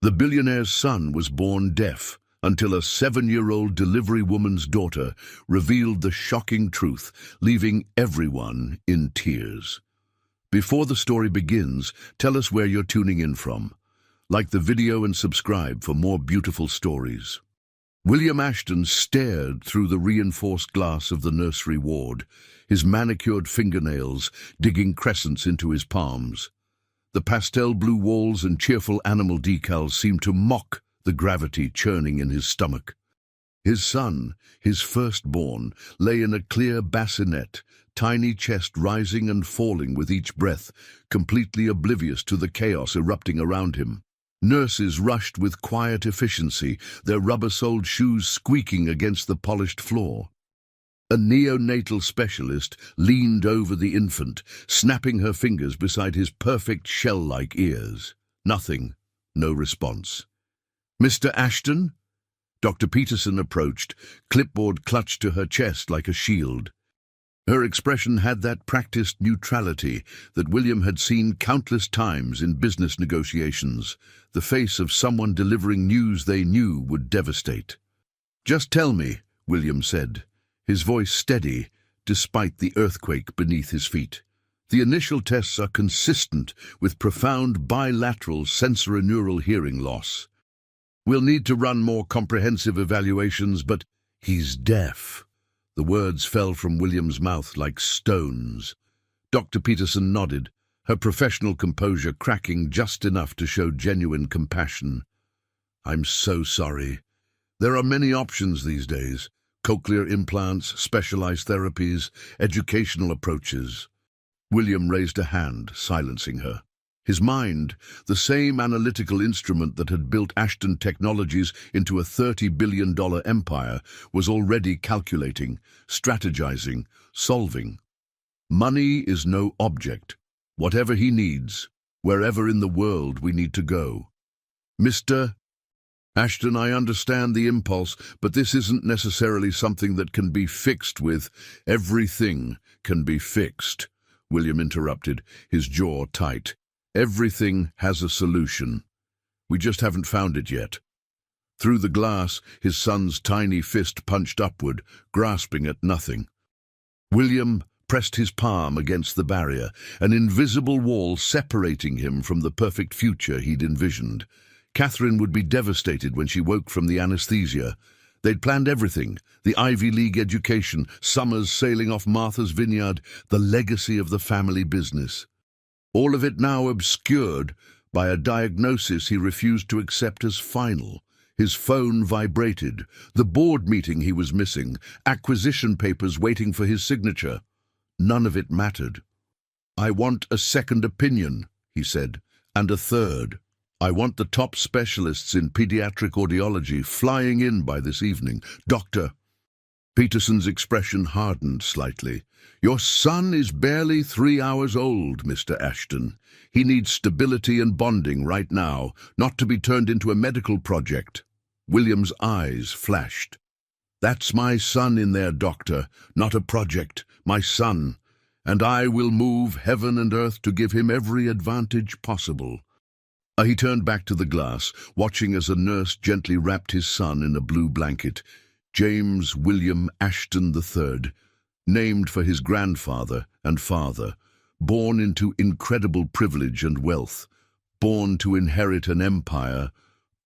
The billionaire's son was born deaf until a 7-year-old delivery woman's daughter revealed the shocking truth, leaving everyone in tears. Before the story begins, tell us where you're tuning in from. Like the video and subscribe for more beautiful stories. William Ashton stared through the reinforced glass of the nursery ward, his manicured fingernails digging crescents into his palms. The pastel blue walls and cheerful animal decals seemed to mock the gravity churning in his stomach. His son, his firstborn, lay in a clear bassinet, tiny chest rising and falling with each breath, completely oblivious to the chaos erupting around him. Nurses rushed with quiet efficiency, their rubber-soled shoes squeaking against the polished floor. A neonatal specialist leaned over the infant, snapping her fingers beside his perfect shell-like ears. Nothing, no response. "Mr. Ashton?" Dr. Peterson approached, clipboard clutched to her chest like a shield. Her expression had that practiced neutrality that William had seen countless times in business negotiations, the face of someone delivering news they knew would devastate. "Just tell me," William said, his voice steady despite the earthquake beneath his feet. "The initial tests are consistent with profound bilateral sensorineural hearing loss. We'll need to run more comprehensive evaluations, but he's deaf." The words fell from William's mouth like stones. Dr. Peterson nodded, her professional composure cracking just enough to show genuine compassion. "I'm so sorry. There are many options these days. Cochlear implants, specialized therapies, educational approaches." William raised a hand, silencing her. His mind, the same analytical instrument that had built Ashton Technologies into a $30 billion empire, was already calculating, strategizing, solving. Money is no object. Whatever he needs, wherever in the world we need to go. "Mr. Ashton, I understand the impulse, but this isn't necessarily something that can be fixed with. Everything can be fixed," William interrupted, his jaw tight. "Everything has a solution. We just haven't found it yet." Through the glass, his son's tiny fist punched upward, grasping at nothing. William pressed his palm against the barrier, an invisible wall separating him from the perfect future he'd envisioned. Catherine would be devastated when she woke from the anesthesia. They'd planned everything, the Ivy League education, summers sailing off Martha's Vineyard, the legacy of the family business. All of it now obscured by a diagnosis he refused to accept as final. His phone vibrated, the board meeting he was missing, acquisition papers waiting for his signature. None of it mattered. "I want a second opinion," he said, "and a third. I want the top specialists in pediatric audiology flying in by this evening. Doctor." Peterson's expression hardened slightly. "Your son is barely 3 hours old, Mr. Ashton. He needs stability and bonding right now, not to be turned into a medical project." William's eyes flashed. "That's my son in there, doctor, not a project, my son, and I will move heaven and earth to give him every advantage possible." He turned back to the glass, watching as a nurse gently wrapped his son in a blue blanket. James William Ashton III, named for his grandfather and father, born into incredible privilege and wealth, born to inherit an empire,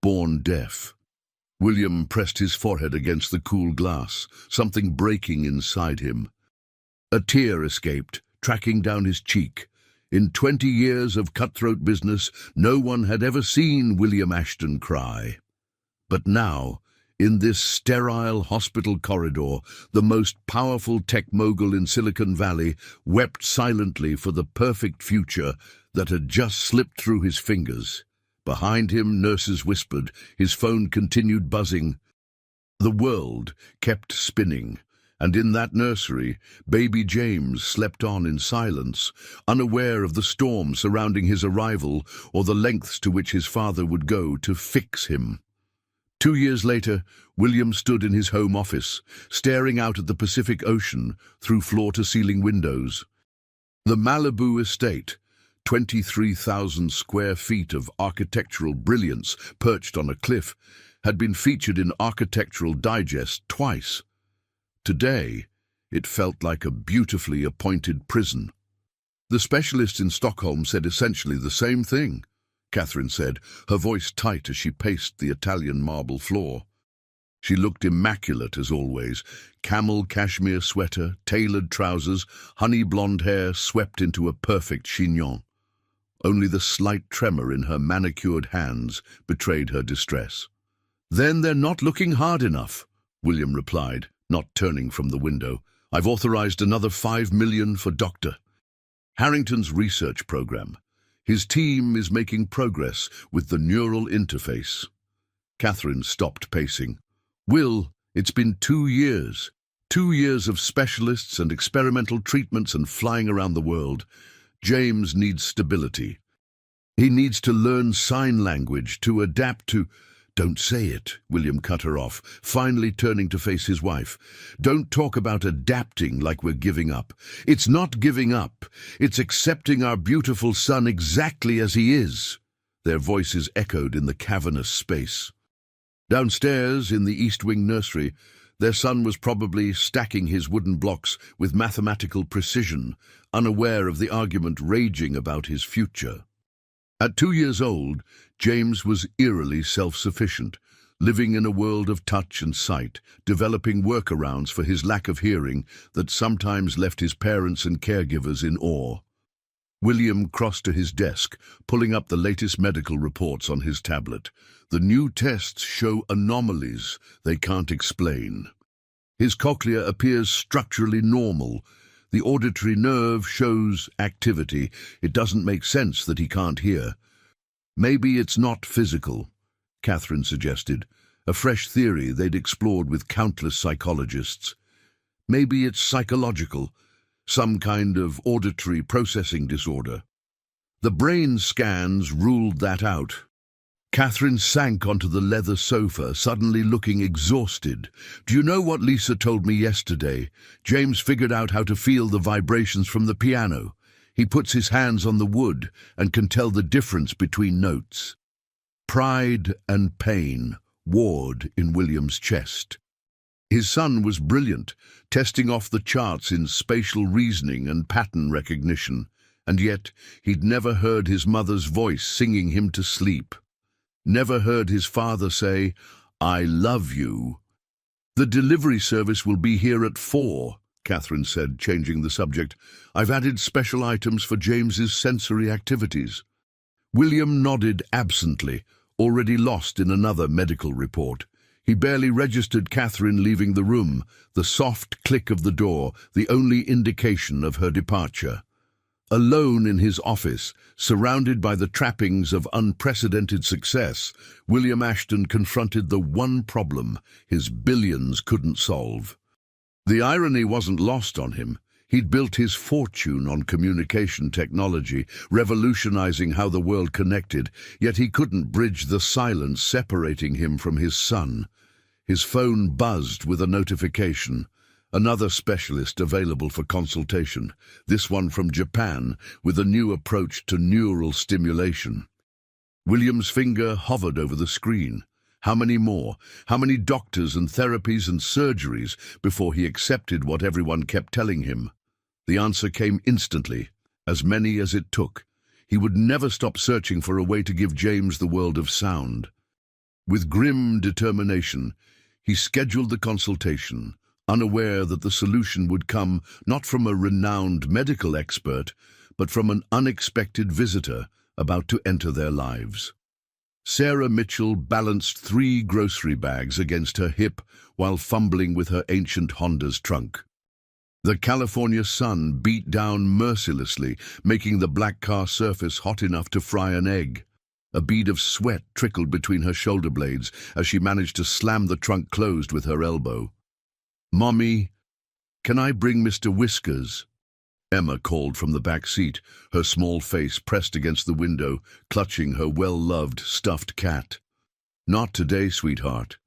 born deaf. William pressed his forehead against the cool glass, something breaking inside him. A tear escaped, tracking down his cheek. In 20 years of cutthroat business, no one had ever seen William Ashton cry. But now, in this sterile hospital corridor, the most powerful tech mogul in Silicon Valley wept silently for the perfect future that had just slipped through his fingers. Behind him, nurses whispered, his phone continued buzzing. The world kept spinning, and in that nursery, baby James slept on in silence, unaware of the storm surrounding his arrival or the lengths to which his father would go to fix him. 2 years later, William stood in his home office, staring out at the Pacific Ocean through floor-to-ceiling windows. The Malibu estate, 23,000 square feet of architectural brilliance perched on a cliff, had been featured in Architectural Digest twice. Today, it felt like a beautifully appointed prison. The specialists in Stockholm said essentially the same thing, Catherine said, her voice tight as she paced the Italian marble floor. She looked immaculate as always, camel cashmere sweater, tailored trousers, honey blonde hair swept into a perfect chignon. Only the slight tremor in her manicured hands betrayed her distress. "Then they're not looking hard enough," William replied, not turning from the window. "I've authorized another 5 million for Dr. Harrington's research program. His team is making progress with the neural interface." Catherine stopped pacing. "Will, it's been 2 years. 2 years of specialists and experimental treatments and flying around the world. James needs stability. He needs to learn sign language, to adapt to—" "Don't say it," William cut her off, finally turning to face his wife. "Don't talk about adapting like we're giving up. It's not giving up. It's accepting our beautiful son exactly as he is." Their voices echoed in the cavernous space. Downstairs, in the East Wing nursery, their son was probably stacking his wooden blocks with mathematical precision, unaware of the argument raging about his future. At 2 years old, James was eerily self-sufficient, living in a world of touch and sight, developing workarounds for his lack of hearing that sometimes left his parents and caregivers in awe. William crossed to his desk, pulling up the latest medical reports on his tablet. The new tests show anomalies they can't explain. His cochlea appears structurally normal. The auditory nerve shows activity. It doesn't make sense that he can't hear. "Maybe it's not physical," Catherine suggested, a fresh theory they'd explored with countless psychologists. "Maybe it's psychological, some kind of auditory processing disorder." The brain scans ruled that out. Catherine sank onto the leather sofa, suddenly looking exhausted. "Do you know what Lisa told me yesterday? James figured out how to feel the vibrations from the piano. He puts his hands on the wood and can tell the difference between notes." Pride and pain warred in William's chest. His son was brilliant, testing off the charts in spatial reasoning and pattern recognition, and yet he'd never heard his mother's voice singing him to sleep. Never heard his father say, "I love you." "The delivery service will be here at 4, Catherine said, changing the subject. "I've added special items for James's sensory activities." William nodded absently, already lost in another medical report. He barely registered Catherine leaving the room, the soft click of the door, the only indication of her departure. Alone in his office, surrounded by the trappings of unprecedented success, William Ashton confronted the one problem his billions couldn't solve. The irony wasn't lost on him. He'd built his fortune on communication technology, revolutionizing how the world connected, yet he couldn't bridge the silence separating him from his son. His phone buzzed with a notification. Another specialist available for consultation, this one from Japan, with a new approach to neural stimulation. William's finger hovered over the screen. How many more? How many doctors and therapies and surgeries before he accepted what everyone kept telling him? The answer came instantly, as many as it took. He would never stop searching for a way to give James the world of sound. With grim determination, he scheduled the consultation, unaware that the solution would come not from a renowned medical expert, but from an unexpected visitor about to enter their lives. Sarah Mitchell balanced 3 grocery bags against her hip while fumbling with her ancient Honda's trunk. The California sun beat down mercilessly, making the black car surface hot enough to fry an egg. A bead of sweat trickled between her shoulder blades as she managed to slam the trunk closed with her elbow. "Mommy, can I bring Mr. Whiskers?" Emma called from the back seat, her small face pressed against the window, clutching her well-loved stuffed cat. "Not today, sweetheart."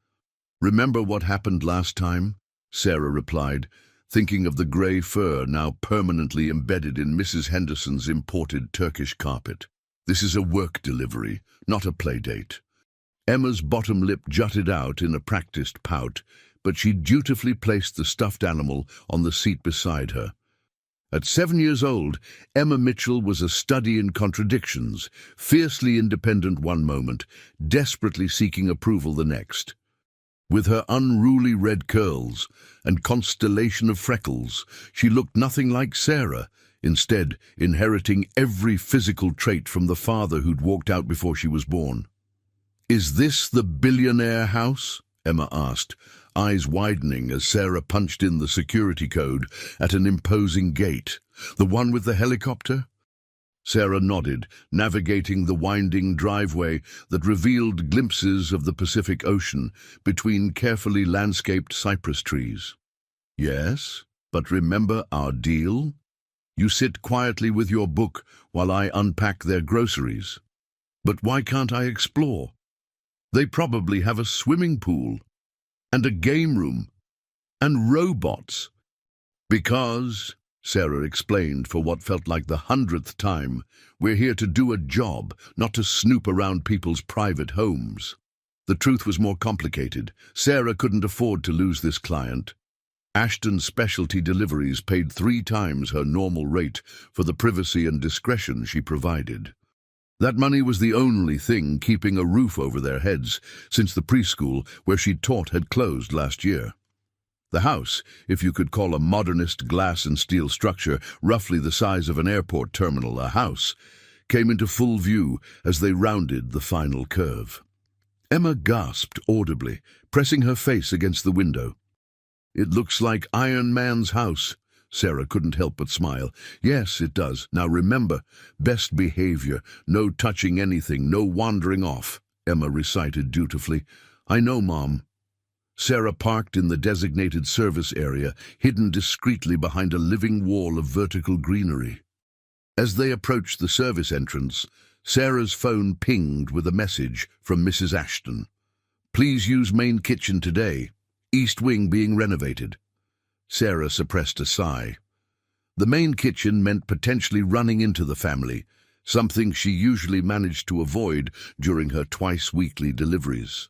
"Remember what happened last time?" Sarah replied. thinking of the grey fur now permanently embedded in Mrs. Henderson's imported Turkish carpet. This is a work delivery, not a play date. Emma's bottom lip jutted out in a practiced pout, but she dutifully placed the stuffed animal on the seat beside her. At 7 years old, Emma Mitchell was a study in contradictions, fiercely independent one moment, desperately seeking approval the next. With her unruly red curls and constellation of freckles, she looked nothing like Sarah, instead inheriting every physical trait from the father who'd walked out before she was born. "Is this the billionaire house?" Emma asked, eyes widening as Sarah punched in the security code at an imposing gate. "The one with the helicopter?" Sarah nodded, navigating the winding driveway that revealed glimpses of the Pacific Ocean between carefully landscaped cypress trees. "Yes, but remember our deal? You sit quietly with your book while I unpack their groceries." "But why can't I explore? They probably have a swimming pool, and a game room, and robots." "Because," Sarah explained for what felt like the 100th time, "we're here to do a job, not to snoop around people's private homes." The truth was more complicated. Sarah couldn't afford to lose this client. Ashton's specialty deliveries paid 3 times her normal rate for the privacy and discretion she provided. That money was the only thing keeping a roof over their heads since the preschool where she'd taught had closed last year. The house, if you could call a modernist glass and steel structure roughly the size of an airport terminal a house, came into full view as they rounded the final curve. Emma gasped audibly, pressing her face against the window. "It looks like Iron Man's house." Sarah couldn't help but smile. "Yes, it does. Now remember, best behavior, no touching anything, no wandering off," Emma recited dutifully. "I know, Mom." Sarah parked in the designated service area, hidden discreetly behind a living wall of vertical greenery. As they approached the service entrance, Sarah's phone pinged with a message from Mrs. Ashton. "Please use main kitchen today. East wing being renovated." Sarah suppressed a sigh. The main kitchen meant potentially running into the family, something she usually managed to avoid during her twice-weekly deliveries.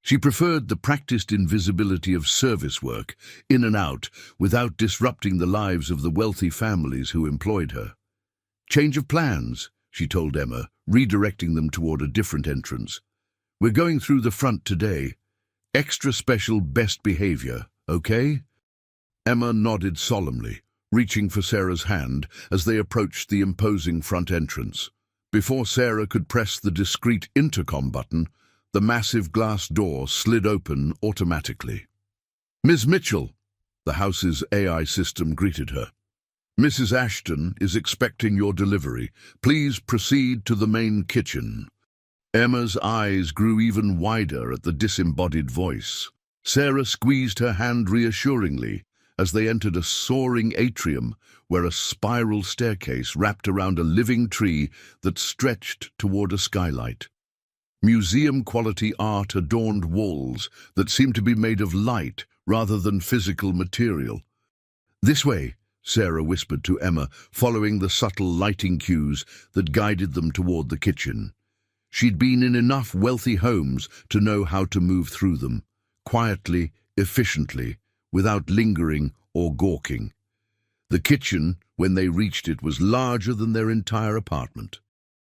She preferred the practiced invisibility of service work, in and out, without disrupting the lives of the wealthy families who employed her. "Change of plans," she told Emma, redirecting them toward a different entrance. "We're going through the front today. Extra special best behavior, okay?" Emma nodded solemnly, reaching for Sarah's hand as they approached the imposing front entrance. Before Sarah could press the discreet intercom button, the massive glass door slid open automatically. "Ms. Mitchell," the house's AI system greeted her. "Mrs. Ashton is expecting your delivery. Please proceed to the main kitchen." Emma's eyes grew even wider at the disembodied voice. Sarah squeezed her hand reassuringly as they entered a soaring atrium where a spiral staircase wrapped around a living tree that stretched toward a skylight. Museum-quality art adorned walls that seemed to be made of light rather than physical material. "This way," Sarah whispered to Emma, following the subtle lighting cues that guided them toward the kitchen. She'd been in enough wealthy homes to know how to move through them, quietly, efficiently, without lingering or gawking. The kitchen, when they reached it, was larger than their entire apartment.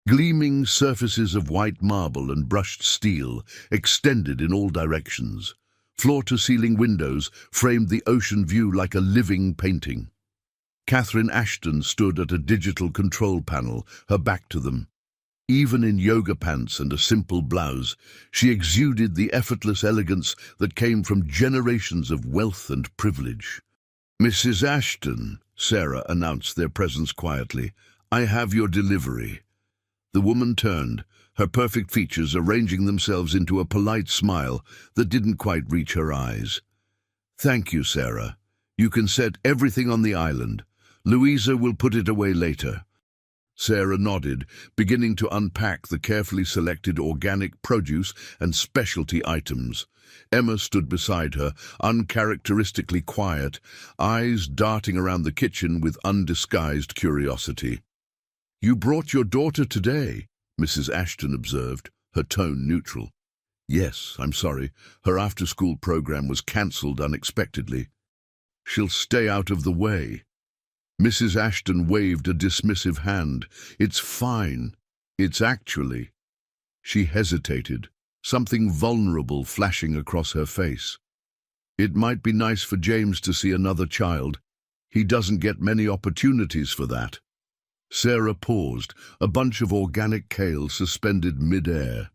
Gleaming surfaces of white marble and brushed steel extended in all directions. Floor-to-ceiling windows framed the ocean view like a living painting. Catherine Ashton stood at a digital control panel, her back to them. Even in yoga pants and a simple blouse, she exuded the effortless elegance that came from generations of wealth and privilege. "Mrs. Ashton," Sarah announced their presence quietly, "I have your delivery." The woman turned, her perfect features arranging themselves into a polite smile that didn't quite reach her eyes. "Thank you, Sarah. You can set everything on the island. Louisa will put it away later." Sarah nodded, beginning to unpack the carefully selected organic produce and specialty items. Emma stood beside her, uncharacteristically quiet, eyes darting around the kitchen with undisguised curiosity. "You brought your daughter today," Mrs. Ashton observed, her tone neutral. "Yes, I'm sorry. Her after-school program was cancelled unexpectedly. She'll stay out of the way." Mrs. Ashton waved a dismissive hand. "It's fine. It's actually—" She hesitated, something vulnerable flashing across her face. "It might be nice for James to see another child. He doesn't get many opportunities for that." Sarah paused, a bunch of organic kale suspended mid-air.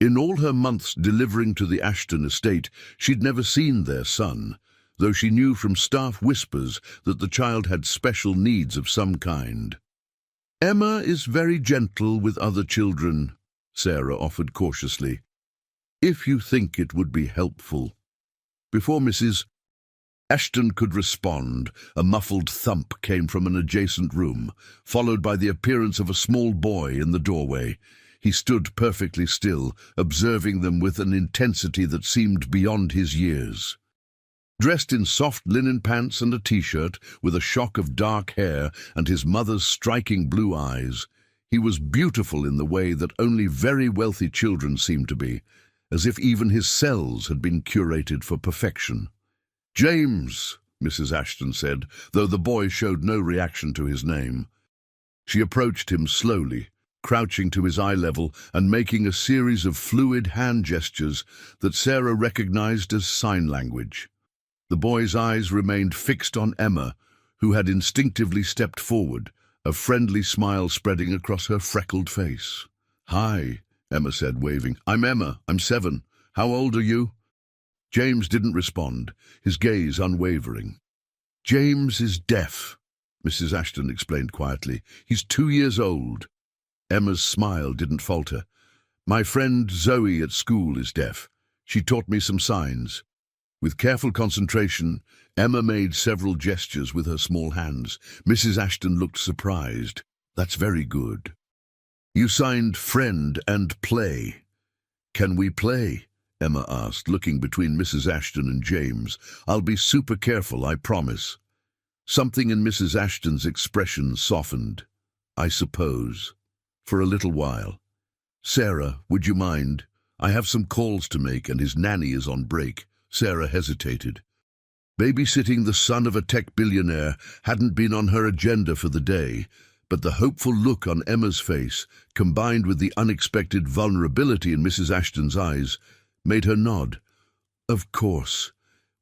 In all her months delivering to the Ashton estate, she'd never seen their son, though she knew from staff whispers that the child had special needs of some kind. "Emma is very gentle with other children," Sarah offered cautiously, "if you think it would be helpful." Before Mrs. Ashton could respond, a muffled thump came from an adjacent room, followed by the appearance of a small boy in the doorway. He stood perfectly still, observing them with an intensity that seemed beyond his years. Dressed in soft linen pants and a t-shirt, with a shock of dark hair and his mother's striking blue eyes, he was beautiful in the way that only very wealthy children seem to be, as if even his cells had been curated for perfection. "James," Mrs. Ashton said, though the boy showed no reaction to his name. She approached him slowly, crouching to his eye level and making a series of fluid hand gestures that Sarah recognized as sign language. The boy's eyes remained fixed on Emma, who had instinctively stepped forward, a friendly smile spreading across her freckled face. "Hi," Emma said, waving. "I'm Emma. I'm 7. How old are you?" James didn't respond, his gaze unwavering. "James is deaf," Mrs. Ashton explained quietly. "He's 2 years old." Emma's smile didn't falter. "My friend Zoe at school is deaf. She taught me some signs." With careful concentration, Emma made several gestures with her small hands. Mrs. Ashton looked surprised. "That's very good. You signed friend and play. Can we play?" Emma asked, looking between Mrs. Ashton and James. "I'll be super careful, I promise." Something in Mrs. Ashton's expression softened. "I suppose. For a little while. Sarah, would you mind? I have some calls to make and his nanny is on break." Sarah hesitated. Babysitting the son of a tech billionaire hadn't been on her agenda for the day, but the hopeful look on Emma's face, combined with the unexpected vulnerability in Mrs. Ashton's eyes, made her nod. "Of course.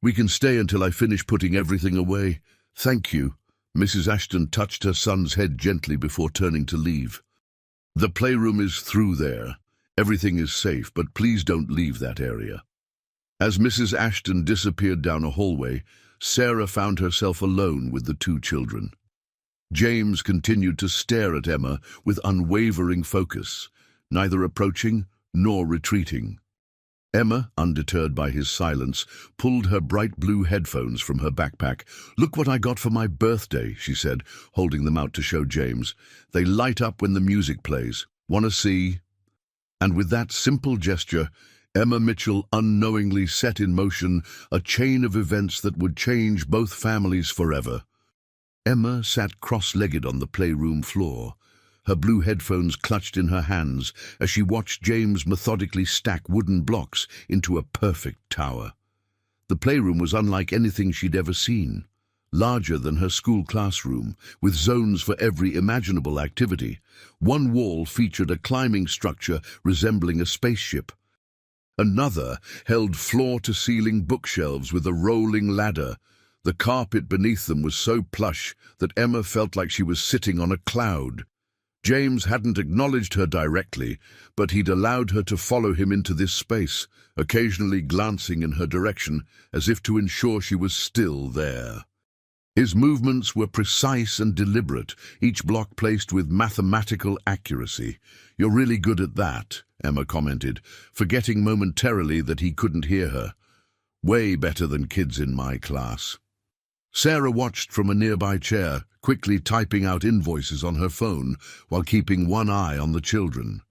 We can stay until I finish putting everything away. Thank you." Mrs. Ashton touched her son's head gently before turning to leave. "The playroom is through there. Everything is safe, but please don't leave that area." As Mrs. Ashton disappeared down a hallway, Sarah found herself alone with the 2 children. James continued to stare at Emma with unwavering focus, neither approaching nor retreating. Emma, undeterred by his silence, pulled her bright blue headphones from her backpack. "Look what I got for my birthday," she said, holding them out to show James. "They light up when the music plays. Wanna see?" And with that simple gesture, Emma Mitchell unknowingly set in motion a chain of events that would change both families forever. Emma sat cross-legged on the playroom floor, her blue headphones clutched in her hands as she watched James methodically stack wooden blocks into a perfect tower. The playroom was unlike anything she'd ever seen, larger than her school classroom, with zones for every imaginable activity. One wall featured a climbing structure resembling a spaceship. Another held floor-to-ceiling bookshelves with a rolling ladder. The carpet beneath them was so plush that Emma felt like she was sitting on a cloud. James hadn't acknowledged her directly, but he'd allowed her to follow him into this space, occasionally glancing in her direction as if to ensure she was still there. His movements were precise and deliberate, each block placed with mathematical accuracy. "You're really good at that," Emma commented, forgetting momentarily that he couldn't hear her. "Way better than kids in my class." Sarah watched from a nearby chair, quickly typing out invoices on her phone while keeping one eye on the children.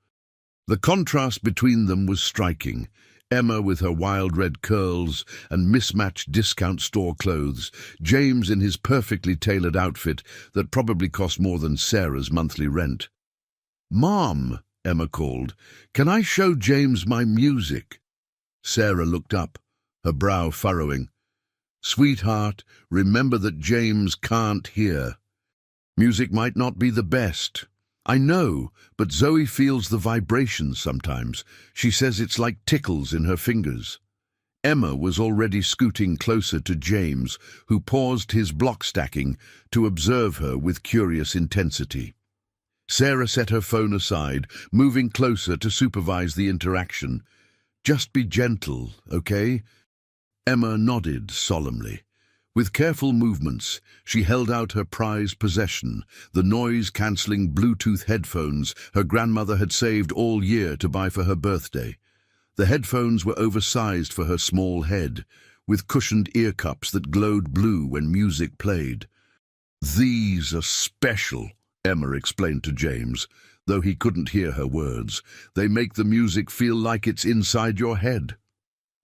The contrast between them was striking. Emma with her wild red curls and mismatched discount store clothes, James in his perfectly tailored outfit that probably cost more than Sarah's monthly rent. "Mom," Emma called, "can I show James my music?" Sarah looked up, her brow furrowing. "Sweetheart, remember that James can't hear. Music might not be the best. I know, but Zoe feels the vibrations sometimes. She says it's like tickles in her fingers." Emma was already scooting closer to James, who paused his block stacking to observe her with curious intensity. Sarah set her phone aside, moving closer to supervise the interaction. "Just be gentle, okay?" Emma nodded solemnly. With careful movements, she held out her prized possession, the noise-cancelling Bluetooth headphones her grandmother had saved all year to buy for her birthday. The headphones were oversized for her small head, with cushioned ear cups that glowed blue when music played. "These are special," Emma explained to James, though he couldn't hear her words. "They make the music feel like it's inside your head."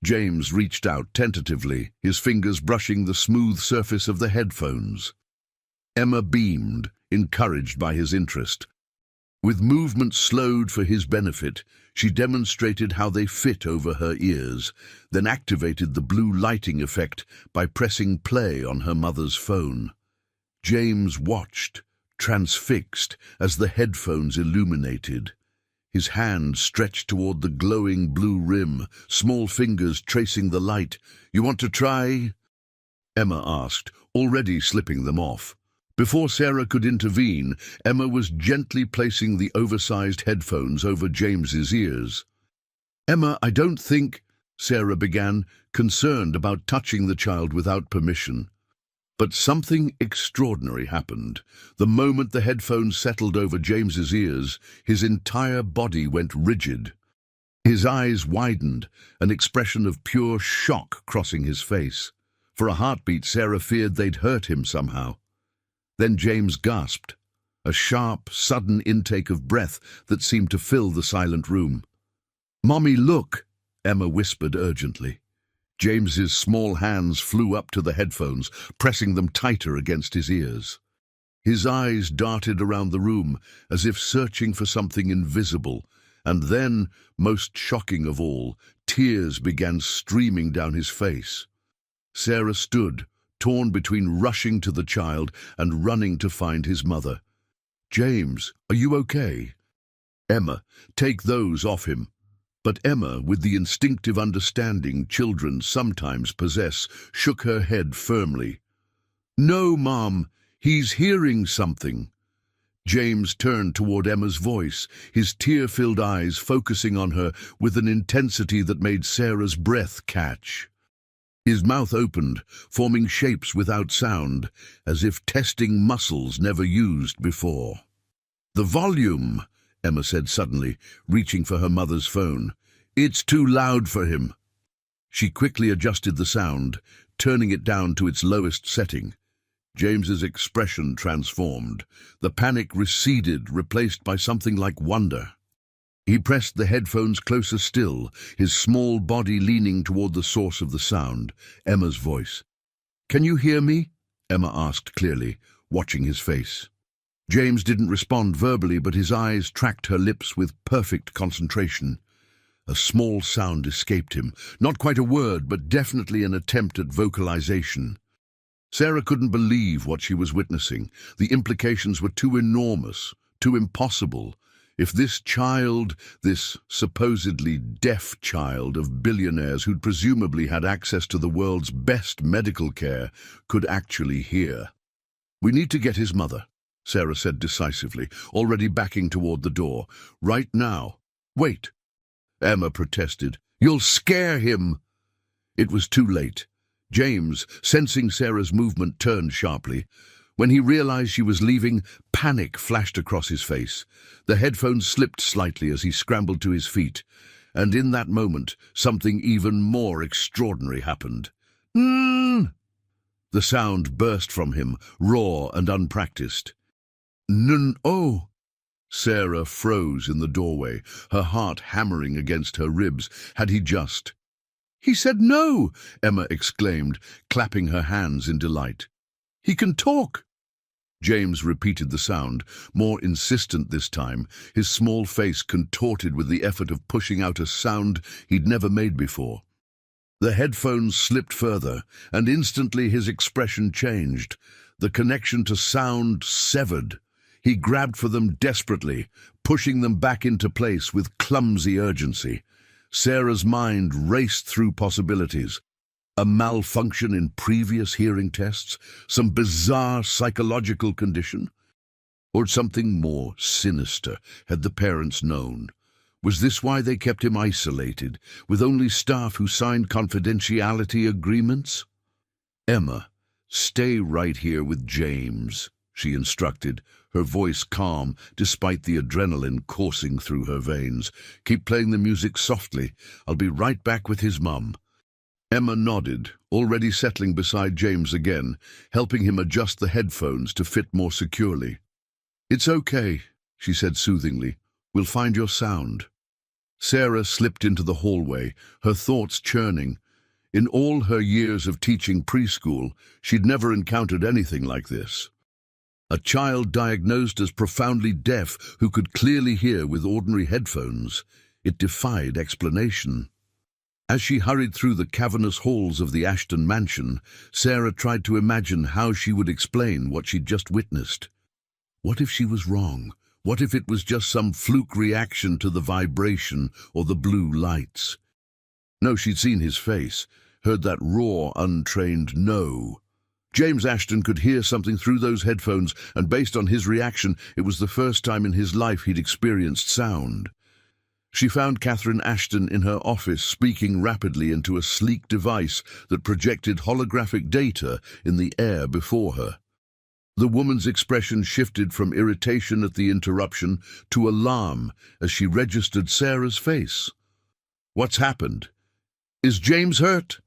James reached out tentatively, his fingers brushing the smooth surface of the headphones. Emma beamed, encouraged by his interest. With movements slowed for his benefit, she demonstrated how they fit over her ears, then activated the blue lighting effect by pressing play on her mother's phone. James watched, transfixed, as the headphones illuminated. His hand stretched toward the glowing blue rim, small fingers tracing the light. "You want to try?" Emma asked, already slipping them off. Before Sarah could intervene, Emma was gently placing the oversized headphones over James's ears. "Emma, I don't think," Sarah began, concerned about touching the child without permission. But something extraordinary happened. The moment the headphones settled over James's ears, his entire body went rigid. His eyes widened, an expression of pure shock crossing his face. For a heartbeat, Sarah feared they'd hurt him somehow. Then James gasped, a sharp, sudden intake of breath that seemed to fill the silent room. "Mommy, look," Emma whispered urgently. James's small hands flew up to the headphones, pressing them tighter against his ears. His eyes darted around the room, as if searching for something invisible, and then, most shocking of all, tears began streaming down his face. Sarah stood, torn between rushing to the child and running to find his mother. "James, are you okay?" "Emma, take those off him." But Emma, with the instinctive understanding children sometimes possess, shook her head firmly. "No, Mom, he's hearing something." James turned toward Emma's voice, his tear-filled eyes focusing on her with an intensity that made Sarah's breath catch. His mouth opened, forming shapes without sound, as if testing muscles never used before. "The volume," Emma said suddenly, reaching for her mother's phone. "It's too loud for him." She quickly adjusted the sound, turning it down to its lowest setting. James's expression transformed. The panic receded, replaced by something like wonder. He pressed the headphones closer still, his small body leaning toward the source of the sound, Emma's voice. "Can you hear me?" Emma asked clearly, watching his face. James didn't respond verbally, but his eyes tracked her lips with perfect concentration. A small sound escaped him, not quite a word, but definitely an attempt at vocalization. Sarah couldn't believe what she was witnessing. The implications were too enormous, too impossible. If this child, this supposedly deaf child of billionaires who'd presumably had access to the world's best medical care, could actually hear. "We need to get his mother," Sarah said decisively, already backing toward the door. "Right now." "Wait," Emma protested. "You'll scare him." It was too late. James, sensing Sarah's movement, turned sharply. When he realized she was leaving, panic flashed across his face. The headphones slipped slightly as he scrambled to his feet, and in that moment, something even more extraordinary happened. The The sound burst from him, raw and unpracticed. Oh! Sarah froze in the doorway, her heart hammering against her ribs. Had he just... "He said no!" Emma exclaimed, clapping her hands in delight. "He can talk!" James repeated the sound, more insistent this time, his small face contorted with the effort of pushing out a sound he'd never made before. The headphones slipped further, and instantly his expression changed. The connection to sound severed. He grabbed for them desperately, pushing them back into place with clumsy urgency. Sarah's mind raced through possibilities. A malfunction in previous hearing tests, some bizarre psychological condition, or something more sinister. Had the parents known? Was this why they kept him isolated, with only staff who signed confidentiality agreements? "Emma, stay right here with James," she instructed, her voice calm despite the adrenaline coursing through her veins. "Keep playing the music softly. I'll be right back with his mum." Emma nodded, already settling beside James again, helping him adjust the headphones to fit more securely. "It's okay," she said soothingly. "We'll find your sound." Sarah slipped into the hallway, her thoughts churning. In all her years of teaching preschool, she'd never encountered anything like this. A child diagnosed as profoundly deaf who could clearly hear with ordinary headphones. It defied explanation. As she hurried through the cavernous halls of the Ashton mansion, Sarah tried to imagine how she would explain what she'd just witnessed. What if she was wrong? What if it was just some fluke reaction to the vibration or the blue lights? No, she'd seen his face, heard that raw, untrained no. James Ashton could hear something through those headphones, and based on his reaction, it was the first time in his life he'd experienced sound. She found Catherine Ashton in her office, speaking rapidly into a sleek device that projected holographic data in the air before her. The woman's expression shifted from irritation at the interruption to alarm as she registered Sarah's face. "What's happened? Is James hurt?"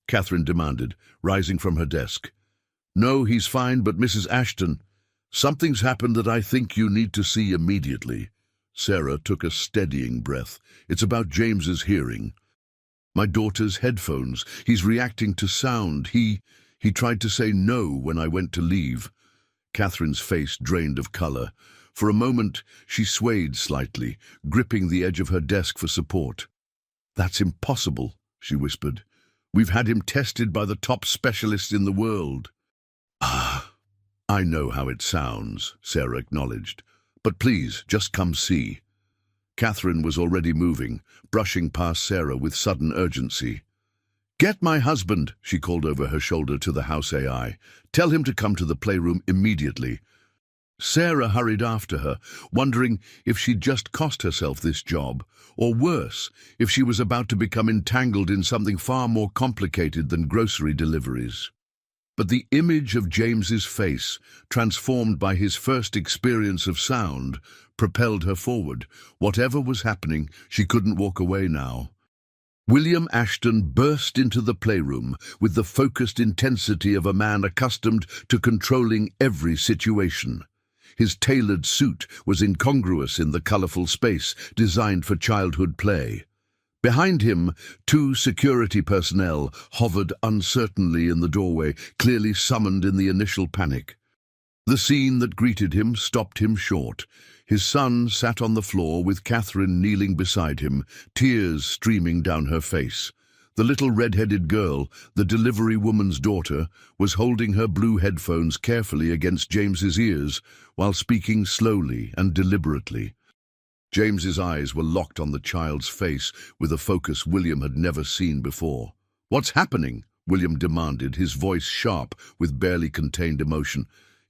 Catherine demanded, rising from her desk. "No, he's fine, but Mrs. Ashton, something's happened that I think you need to see immediately." Sarah took a steadying breath. "It's about James's hearing." "My daughter's headphones. He's reacting to sound. He tried to say no when I went to leave." Catherine's face drained of color. For a moment, she swayed slightly, gripping the edge of her desk for support. "That's impossible," she whispered. "We've had him tested by the top specialists in the world." "Ah, I know how it sounds," Sarah acknowledged. "But please, just come see." Catherine was already moving, brushing past Sarah with sudden urgency. "Get my husband," she called over her shoulder to the house AI. "Tell him to come to the playroom immediately." Sarah hurried after her, wondering if she'd just cost herself this job, or worse, if she was about to become entangled in something far more complicated than grocery deliveries. But the image of James's face, transformed by his first experience of sound, propelled her forward. Whatever was happening, she couldn't walk away now. William Ashton burst into the playroom with the focused intensity of a man accustomed to controlling every situation. His tailored suit was incongruous in the colorful space designed for childhood play. Behind him, two security personnel hovered uncertainly in the doorway, clearly summoned in the initial panic. The scene that greeted him stopped him short. His son sat on the floor with Catherine kneeling beside him, tears streaming down her face. The little red-headed girl, the delivery woman's daughter, was holding her blue headphones carefully against James's ears while speaking slowly and deliberately. James's eyes were locked on the child's face with a focus William had never seen before. "What's happening?" William demanded, his voice sharp with barely contained emotion.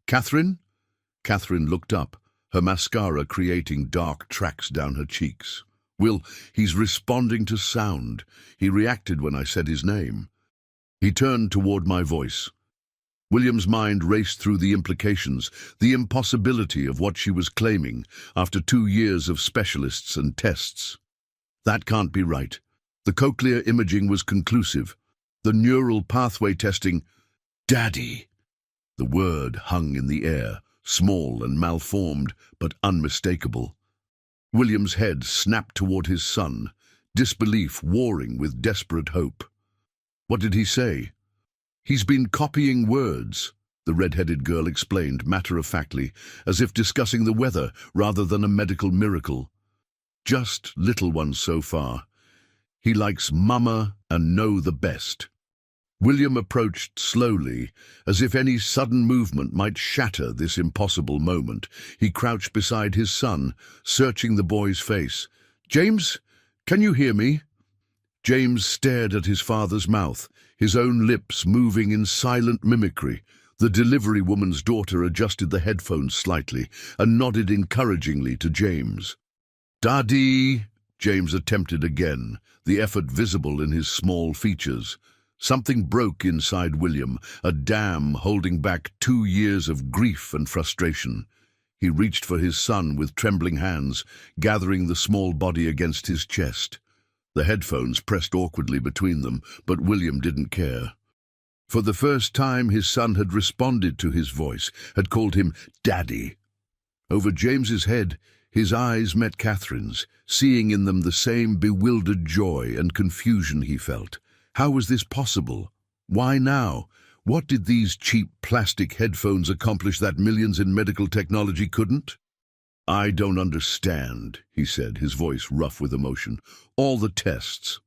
"Catherine?" Catherine looked up, her mascara creating dark tracks down her cheeks. "Will, he's responding to sound. He reacted when I said his name." He turned toward my voice. William's mind raced through the implications, the impossibility of what she was claiming after 2 years of specialists and tests. That can't be right. The cochlear imaging was conclusive. The neural pathway testing... Daddy! The word hung in the air, small and malformed, but unmistakable. William's head snapped toward his son, disbelief warring with desperate hope. What did he say? He's been copying words, the red-headed girl explained matter-of-factly, as if discussing the weather rather than a medical miracle. Just little ones so far. He likes mama and know the best. William approached slowly, as if any sudden movement might shatter this impossible moment. He crouched beside his son, searching the boy's face. "James, can you hear me?" James stared at his father's mouth, his own lips moving in silent mimicry. The delivery woman's daughter adjusted the headphones slightly and nodded encouragingly to James. "Daddy," James attempted again, the effort visible in his small features. Something broke inside William, a dam holding back 2 years of grief and frustration. He reached for his son with trembling hands, gathering the small body against his chest. The headphones pressed awkwardly between them, but William didn't care. For the first time, his son had responded to his voice, had called him Daddy. Over James's head, his eyes met Catherine's, seeing in them the same bewildered joy and confusion he felt. How was this possible? Why now? What did these cheap plastic headphones accomplish that millions in medical technology couldn't? "I don't understand," he said, his voice rough with emotion. "All the tests."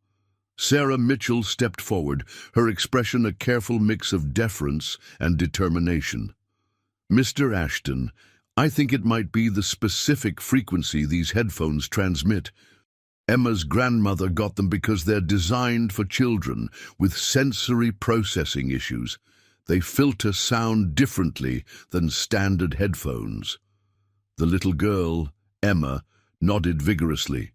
Sarah Mitchell stepped forward, her expression a careful mix of deference and determination. "Mr. Ashton, I think it might be the specific frequency these headphones transmit. Emma's grandmother got them because they're designed for children with sensory processing issues. They filter sound differently than standard headphones." The little girl, Emma, nodded vigorously.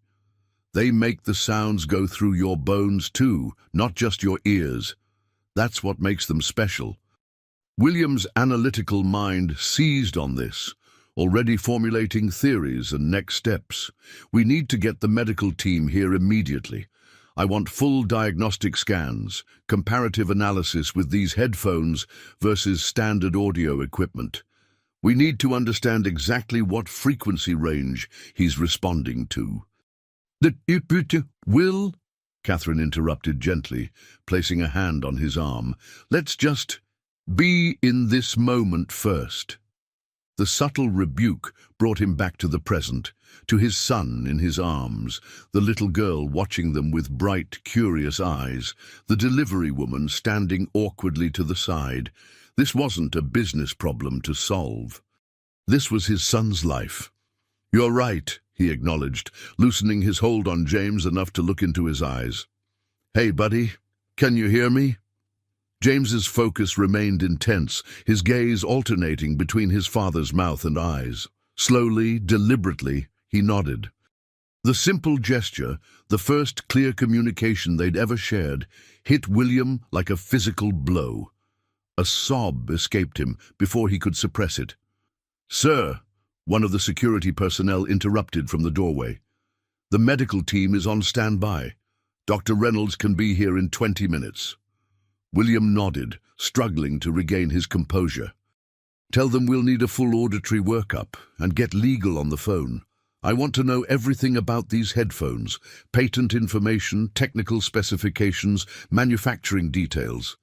"They make the sounds go through your bones too, not just your ears. That's what makes them special." William's analytical mind seized on this, already formulating theories and next steps. "We need to get the medical team here immediately. I want full diagnostic scans, comparative analysis with these headphones versus standard audio equipment. We need to understand exactly what frequency range he's responding to." "Will," Catherine interrupted gently, placing a hand on his arm. "Let's just be in this moment first." The subtle rebuke brought him back to the present, to his son in his arms, the little girl watching them with bright, curious eyes, the delivery woman standing awkwardly to the side. This wasn't a business problem to solve. This was his son's life. "You're right," he acknowledged, loosening his hold on James enough to look into his eyes. "Hey, buddy, can you hear me?" James's focus remained intense, his gaze alternating between his father's mouth and eyes. Slowly, deliberately, he nodded. The simple gesture, the first clear communication they'd ever shared, hit William like a physical blow. A sob escaped him before he could suppress it. "Sir," one of the security personnel interrupted from the doorway. "The medical team is on standby. Dr. Reynolds can be here in 20 minutes. William nodded, struggling to regain his composure. "Tell them we'll need a full auditory workup and get legal on the phone. I want to know everything about these headphones, patent information, technical specifications, manufacturing details."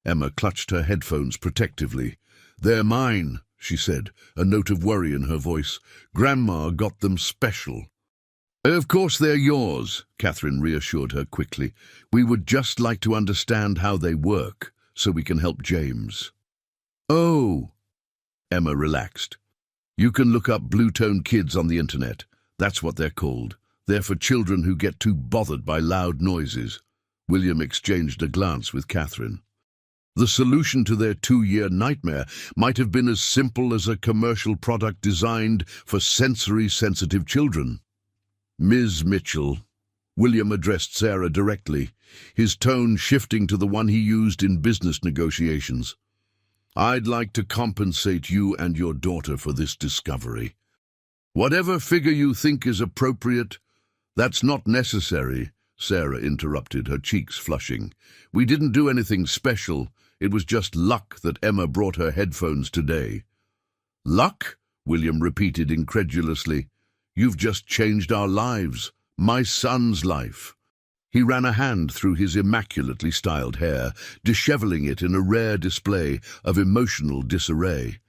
Emma clutched her headphones protectively. "They're mine," she said, a note of worry in her voice. "Grandma got them special." "Of course they're yours," Catherine reassured her quickly. "We would just like to understand how they work, so we can help James." "Oh," Emma relaxed. "You can look up blue-tone kids on the internet. That's what they're called. They're for children who get too bothered by loud noises." William exchanged a glance with Catherine. The solution to their 2-year nightmare might have been as simple as a commercial product designed for sensory-sensitive children. "Ms. Mitchell," William addressed Sarah directly, his tone shifting to the one he used in business negotiations. "I'd like to compensate you and your daughter for this discovery. Whatever figure you think is appropriate." "That's not necessary," Sarah interrupted, her cheeks flushing. "We didn't do anything special. It was just luck that Emma brought her headphones today. Luck? William repeated incredulously. You've just changed our lives. My son's life. He ran a hand through his immaculately styled hair, disheveling it in a rare display of emotional disarray.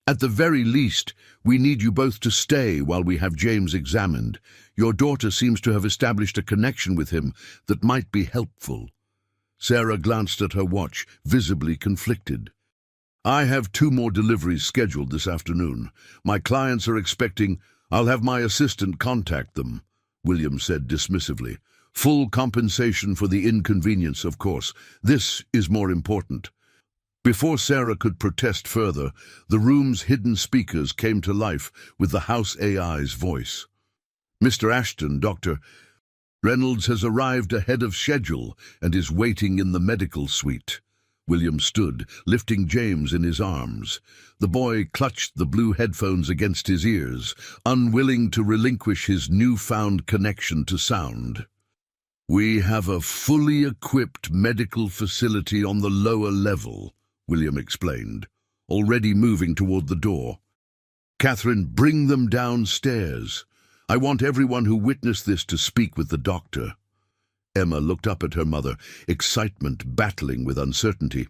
At the very least, we need you both to stay while we have James examined. Your daughter seems to have established a connection with him that might be helpful. Sarah glanced at her watch, visibly conflicted. I have 2 more deliveries scheduled this afternoon. My clients are expecting. I'll have my assistant contact them, William said dismissively. Full compensation for the inconvenience, of course. This is more important. Before Sarah could protest further, the room's hidden speakers came to life with the House AI's voice. Mr. Ashton, Dr. Reynolds has arrived ahead of schedule and is waiting in the medical suite. William stood, lifting James in his arms. The boy clutched the blue headphones against his ears, unwilling to relinquish his newfound connection to sound. We have a fully equipped medical facility on the lower level, William explained, already moving toward the door. Catherine, bring them downstairs. I want everyone who witnessed this to speak with the doctor. Emma looked up at her mother, excitement battling with uncertainty.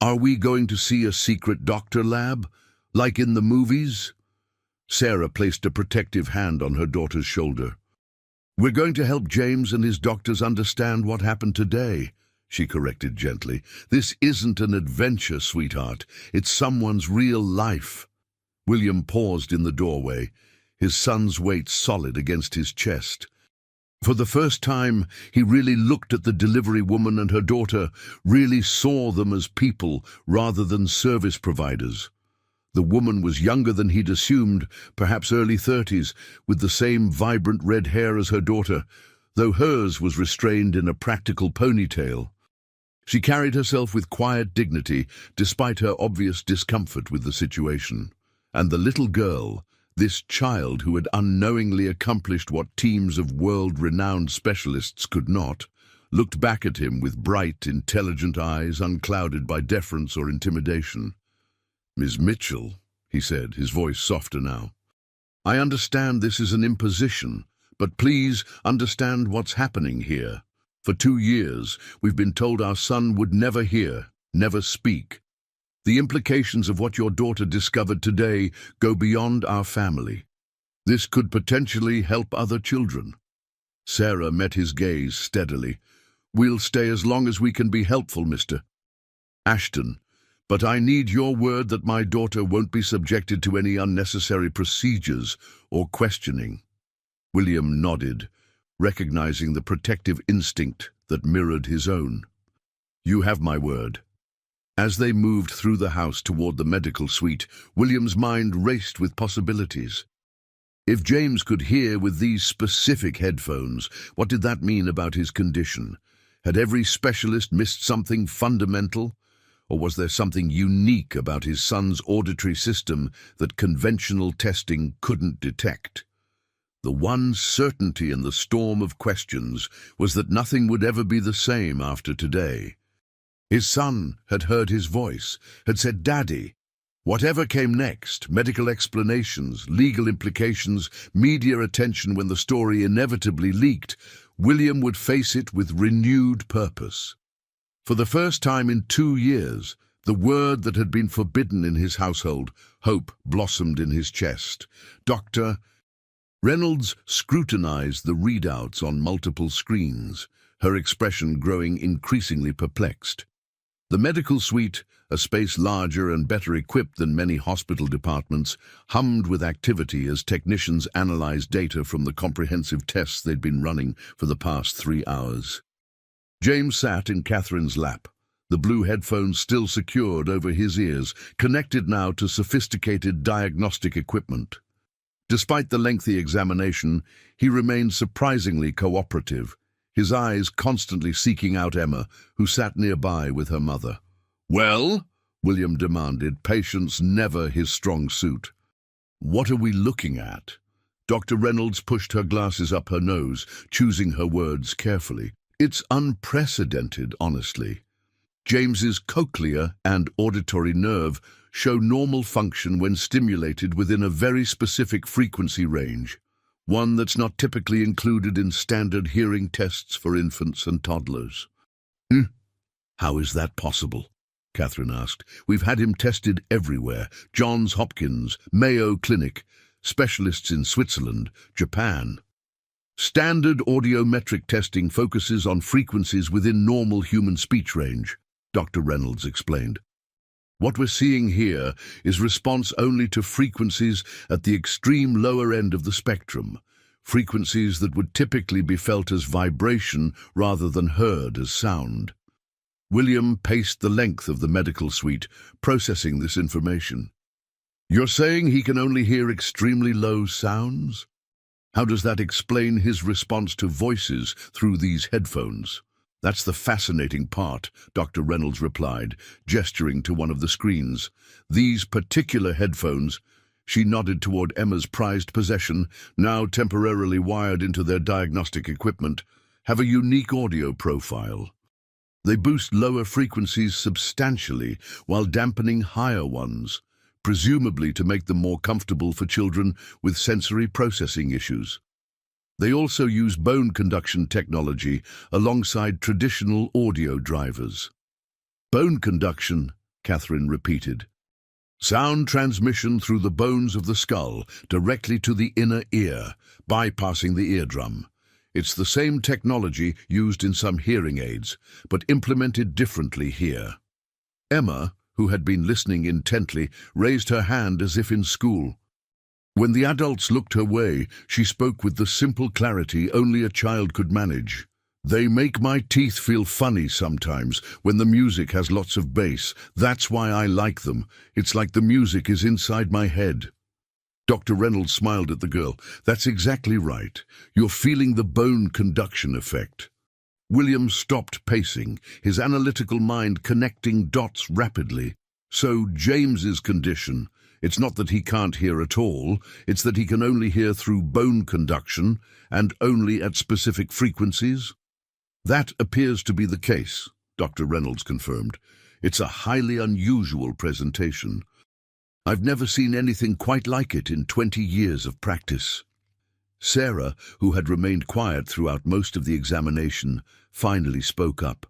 Are we going to see a secret doctor lab, like in the movies? Sarah placed a protective hand on her daughter's shoulder. We're going to help James and his doctors understand what happened today, she corrected gently. This isn't an adventure, sweetheart. It's someone's real life. William paused in the doorway, his son's weight solid against his chest. For the first time, he really looked at the delivery woman and her daughter, really saw them as people rather than service providers. The woman was younger than he'd assumed, perhaps early 30s, with the same vibrant red hair as her daughter, though hers was restrained in a practical ponytail. She carried herself with quiet dignity, despite her obvious discomfort with the situation. And the little girl, this child who had unknowingly accomplished what teams of world-renowned specialists could not, looked back at him with bright, intelligent eyes unclouded by deference or intimidation. Miss Mitchell, he said, his voice softer now. I understand this is an imposition, but please understand what's happening here. For 2 years, we've been told our son would never hear, never speak. The implications of what your daughter discovered today go beyond our family. This could potentially help other children. Sarah met his gaze steadily. We'll stay as long as we can be helpful, Mr. Ashton, but I need your word that my daughter won't be subjected to any unnecessary procedures or questioning. William nodded, recognizing the protective instinct that mirrored his own. You have my word. As they moved through the house toward the medical suite, William's mind raced with possibilities. If James could hear with these specific headphones, what did that mean about his condition? Had every specialist missed something fundamental? Or was there something unique about his son's auditory system that conventional testing couldn't detect? The one certainty in the storm of questions was that nothing would ever be the same after today. His son had heard his voice, had said, "Daddy." Whatever came next, medical explanations, legal implications, media attention when the story inevitably leaked, William would face it with renewed purpose. For the first time in 2 years, the word that had been forbidden in his household, hope, blossomed in his chest. Dr. Reynolds scrutinized the readouts on multiple screens, her expression growing increasingly perplexed. The medical suite, a space larger and better equipped than many hospital departments, hummed with activity as technicians analyzed data from the comprehensive tests they'd been running for the past 3 hours. James sat in Catherine's lap, the blue headphones still secured over his ears, connected now to sophisticated diagnostic equipment. Despite the lengthy examination, he remained surprisingly cooperative, his eyes constantly seeking out Emma, who sat nearby with her mother. "Well?" William demanded, patience never his strong suit. "What are we looking at?" Dr. Reynolds pushed her glasses up her nose, choosing her words carefully. "It's unprecedented, honestly. James's cochlea and auditory nerve show normal function when stimulated within a very specific frequency range, one that's not typically included in standard hearing tests for infants and toddlers. How is that possible? Catherine asked. We've had him tested everywhere. Johns Hopkins, Mayo Clinic, specialists in Switzerland, Japan. Standard audiometric testing focuses on frequencies within normal human speech range, Dr. Reynolds explained. What we're seeing here is response only to frequencies at the extreme lower end of the spectrum, frequencies that would typically be felt as vibration rather than heard as sound. William paced the length of the medical suite, processing this information. You're saying he can only hear extremely low sounds? How does that explain his response to voices through these headphones? That's the fascinating part, Dr. Reynolds replied, gesturing to one of the screens. These particular headphones, she nodded toward Emma's prized possession, now temporarily wired into their diagnostic equipment, have a unique audio profile. They boost lower frequencies substantially while dampening higher ones, presumably to make them more comfortable for children with sensory processing issues. They also use bone conduction technology alongside traditional audio drivers. Bone conduction, Catherine repeated. Sound transmission through the bones of the skull directly to the inner ear, bypassing the eardrum. It's the same technology used in some hearing aids, but implemented differently here. Emma, who had been listening intently, raised her hand as if in school. When the adults looked her way, she spoke with the simple clarity only a child could manage. They make my teeth feel funny sometimes when the music has lots of bass. That's why I like them. It's like the music is inside my head. Dr. Reynolds smiled at the girl. That's exactly right. You're feeling the bone conduction effect. William stopped pacing, his analytical mind connecting dots rapidly. So James's condition, it's not that he can't hear at all, it's that he can only hear through bone conduction and only at specific frequencies? That appears to be the case, Dr. Reynolds confirmed. It's a highly unusual presentation. I've never seen anything quite like it in 20 years of practice. Sarah, who had remained quiet throughout most of the examination, finally spoke up.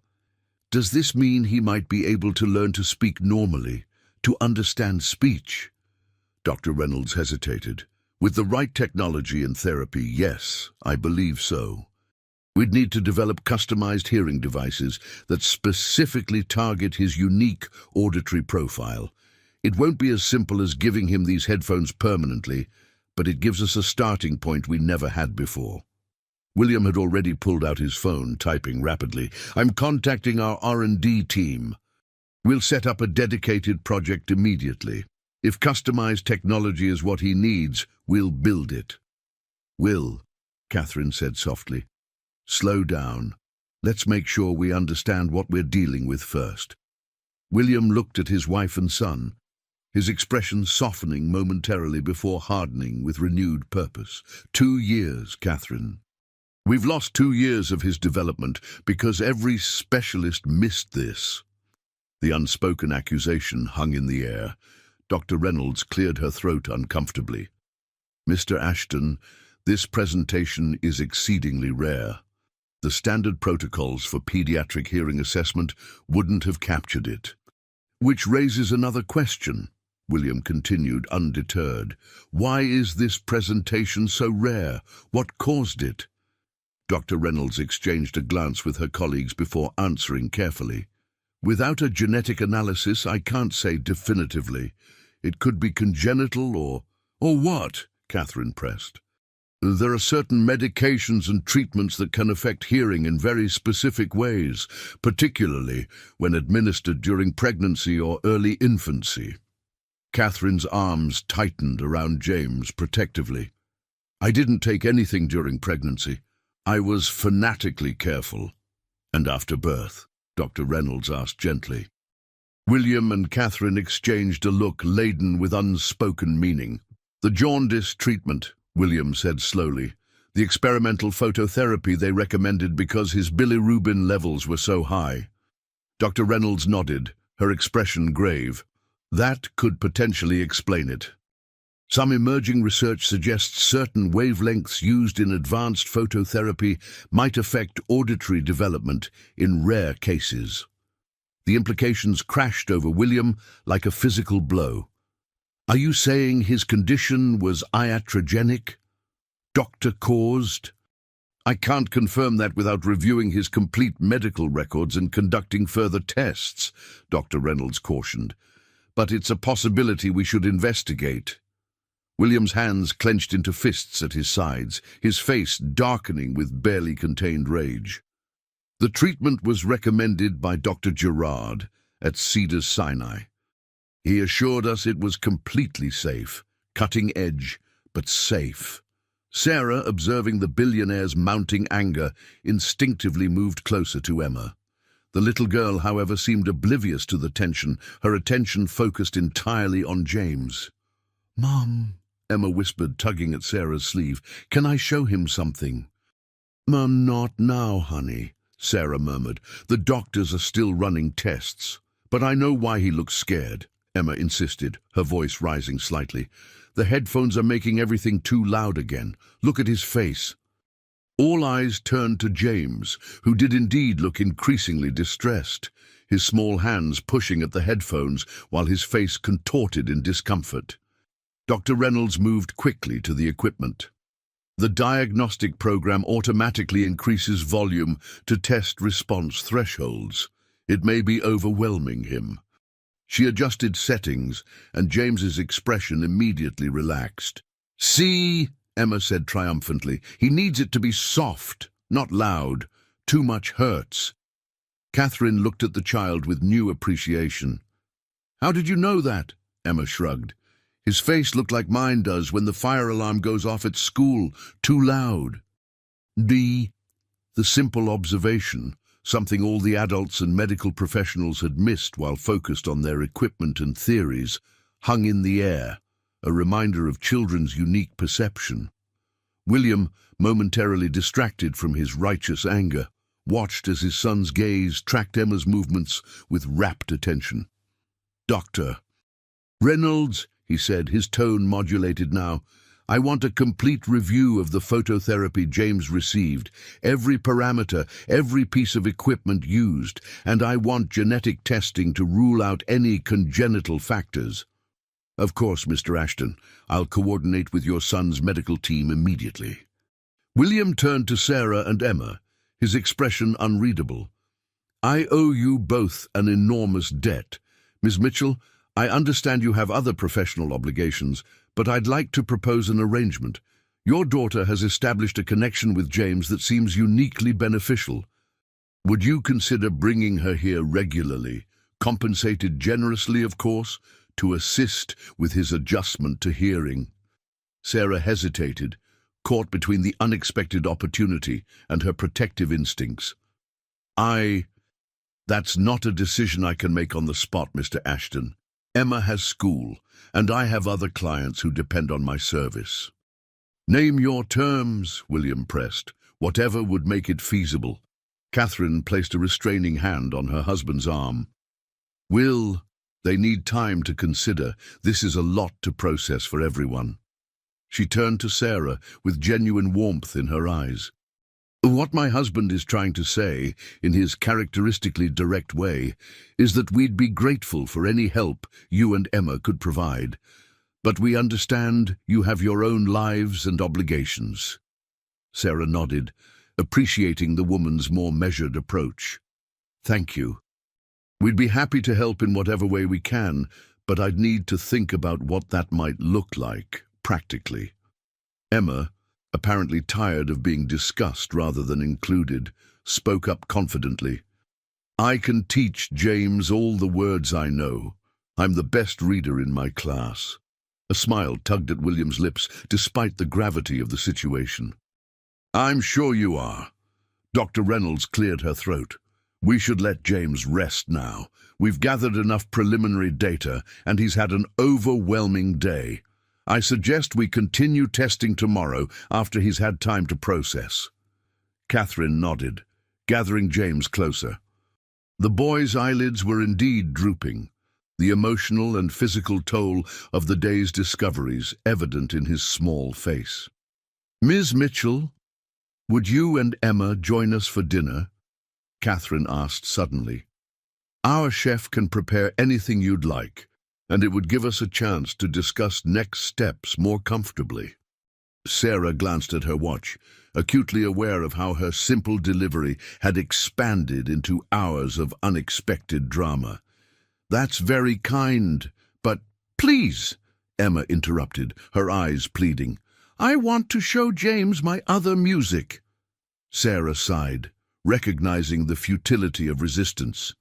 Does this mean he might be able to learn to speak normally, to understand speech? Dr. Reynolds hesitated. With the right technology and therapy, yes, I believe so. We'd need to develop customized hearing devices that specifically target his unique auditory profile. It won't be as simple as giving him these headphones permanently, but it gives us a starting point we never had before. William had already pulled out his phone, typing rapidly. I'm contacting our R&D team. We'll set up a dedicated project immediately. If customized technology is what he needs, we'll build it. Will, Catherine said softly. Slow down. Let's make sure we understand what we're dealing with first. William looked at his wife and son, his expression softening momentarily before hardening with renewed purpose. 2 years, Catherine. We've lost 2 years of his development because every specialist missed this. The unspoken accusation hung in the air. Dr. Reynolds cleared her throat uncomfortably. Mr. Ashton, this presentation is exceedingly rare. The standard protocols for pediatric hearing assessment wouldn't have captured it. Which raises another question, William continued, undeterred. Why is this presentation so rare? What caused it? Dr. Reynolds exchanged a glance with her colleagues before answering carefully. Without a genetic analysis, I can't say definitively. It could be congenital or what? Catherine pressed. There are certain medications and treatments that can affect hearing in very specific ways, particularly when administered during pregnancy or early infancy. Catherine's arms tightened around James protectively. I didn't take anything during pregnancy. I was fanatically careful. And after birth, Dr. Reynolds asked gently. William and Catherine exchanged a look laden with unspoken meaning. The jaundice treatment, William said slowly. The experimental phototherapy they recommended because his bilirubin levels were so high. Dr. Reynolds nodded, her expression grave. That could potentially explain it. Some emerging research suggests certain wavelengths used in advanced phototherapy might affect auditory development in rare cases. The implications crashed over William like a physical blow. Are you saying his condition was iatrogenic? Doctor-caused? I can't confirm that without reviewing his complete medical records and conducting further tests, Dr. Reynolds cautioned. But it's a possibility we should investigate. William's hands clenched into fists at his sides, his face darkening with barely contained rage. The treatment was recommended by Dr. Gerard at Cedars-Sinai. He assured us it was completely safe, cutting edge, but safe. Sarah, observing the billionaire's mounting anger, instinctively moved closer to Emma. The little girl, however, seemed oblivious to the tension, her attention focused entirely on James. "Mom," Emma whispered, tugging at Sarah's sleeve, "can I show him something?" Not now, honey," Sarah murmured. "The doctors are still running tests. But I know why he looks scared," Emma insisted, her voice rising slightly. "The headphones are making everything too loud again. Look at his face." All eyes turned to James, who did indeed look increasingly distressed, his small hands pushing at the headphones while his face contorted in discomfort. Dr. Reynolds moved quickly to the equipment. The diagnostic program automatically increases volume to test response thresholds. It may be overwhelming him. She adjusted settings, and James's expression immediately relaxed. "See," Emma said triumphantly, "he needs it to be soft, not loud. Too much hurts." Catherine looked at the child with new appreciation. "How did you know that?" Emma shrugged. "His face looked like mine does when the fire alarm goes off at school. Too loud." The simple observation, something all the adults and medical professionals had missed while focused on their equipment and theories, hung in the air, a reminder of children's unique perception. William, momentarily distracted from his righteous anger, watched as his son's gaze tracked Emma's movements with rapt attention. "Dr. Reynolds," he said, his tone modulated now, "I want a complete review of the phototherapy James received, every parameter, every piece of equipment used, and I want genetic testing to rule out any congenital factors." "Of course, Mr. Ashton. I'll coordinate with your son's medical team immediately." William turned to Sarah and Emma, his expression unreadable. "I owe you both an enormous debt. Miss Mitchell, I understand you have other professional obligations, but I'd like to propose an arrangement. Your daughter has established a connection with James that seems uniquely beneficial. Would you consider bringing her here regularly, compensated generously, of course, to assist with his adjustment to hearing?" Sarah hesitated, caught between the unexpected opportunity and her protective instincts. That's not a decision I can make on the spot, Mr. Ashton. Emma has school, and I have other clients who depend on my service." "Name your terms," William pressed, "whatever would make it feasible." Catherine placed a restraining hand on her husband's arm. "Will, they need time to consider. This is a lot to process for everyone." She turned to Sarah with genuine warmth in her eyes. "What my husband is trying to say, in his characteristically direct way, is that we'd be grateful for any help you and Emma could provide. But we understand you have your own lives and obligations." Sarah nodded, appreciating the woman's more measured approach. "Thank you. We'd be happy to help in whatever way we can, but I'd need to think about what that might look like, practically." Emma, apparently tired of being discussed rather than included, spoke up confidently. "I can teach James all the words I know. I'm the best reader in my class." A smile tugged at William's lips, despite the gravity of the situation. "I'm sure you are." Dr. Reynolds cleared her throat. "We should let James rest now. We've gathered enough preliminary data, and he's had an overwhelming day. I suggest we continue testing tomorrow after he's had time to process." Catherine nodded, gathering James closer. The boy's eyelids were indeed drooping, the emotional and physical toll of the day's discoveries evident in his small face. "Ms. Mitchell, would you and Emma join us for dinner?" Catherine asked suddenly. "Our chef can prepare anything you'd like, and it would give us a chance to discuss next steps more comfortably." Sarah glanced at her watch, acutely aware of how her simple delivery had expanded into hours of unexpected drama. "That's very kind, but—" "Please," Emma interrupted, her eyes pleading. "I want to show James my other music." Sarah sighed, recognizing the futility of resistance.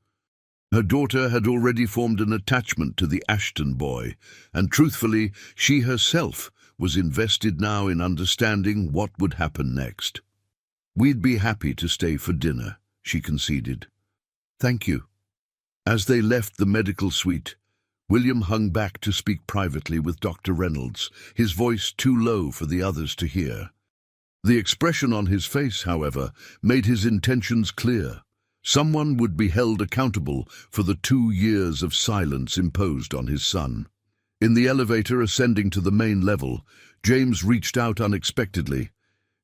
Her daughter had already formed an attachment to the Ashton boy, and truthfully, she herself was invested now in understanding what would happen next. "We'd be happy to stay for dinner," she conceded. "Thank you." As they left the medical suite, William hung back to speak privately with Dr. Reynolds, his voice too low for the others to hear. The expression on his face, however, made his intentions clear. Someone would be held accountable for the 2 years of silence imposed on his son. In the elevator ascending to the main level, James reached out unexpectedly,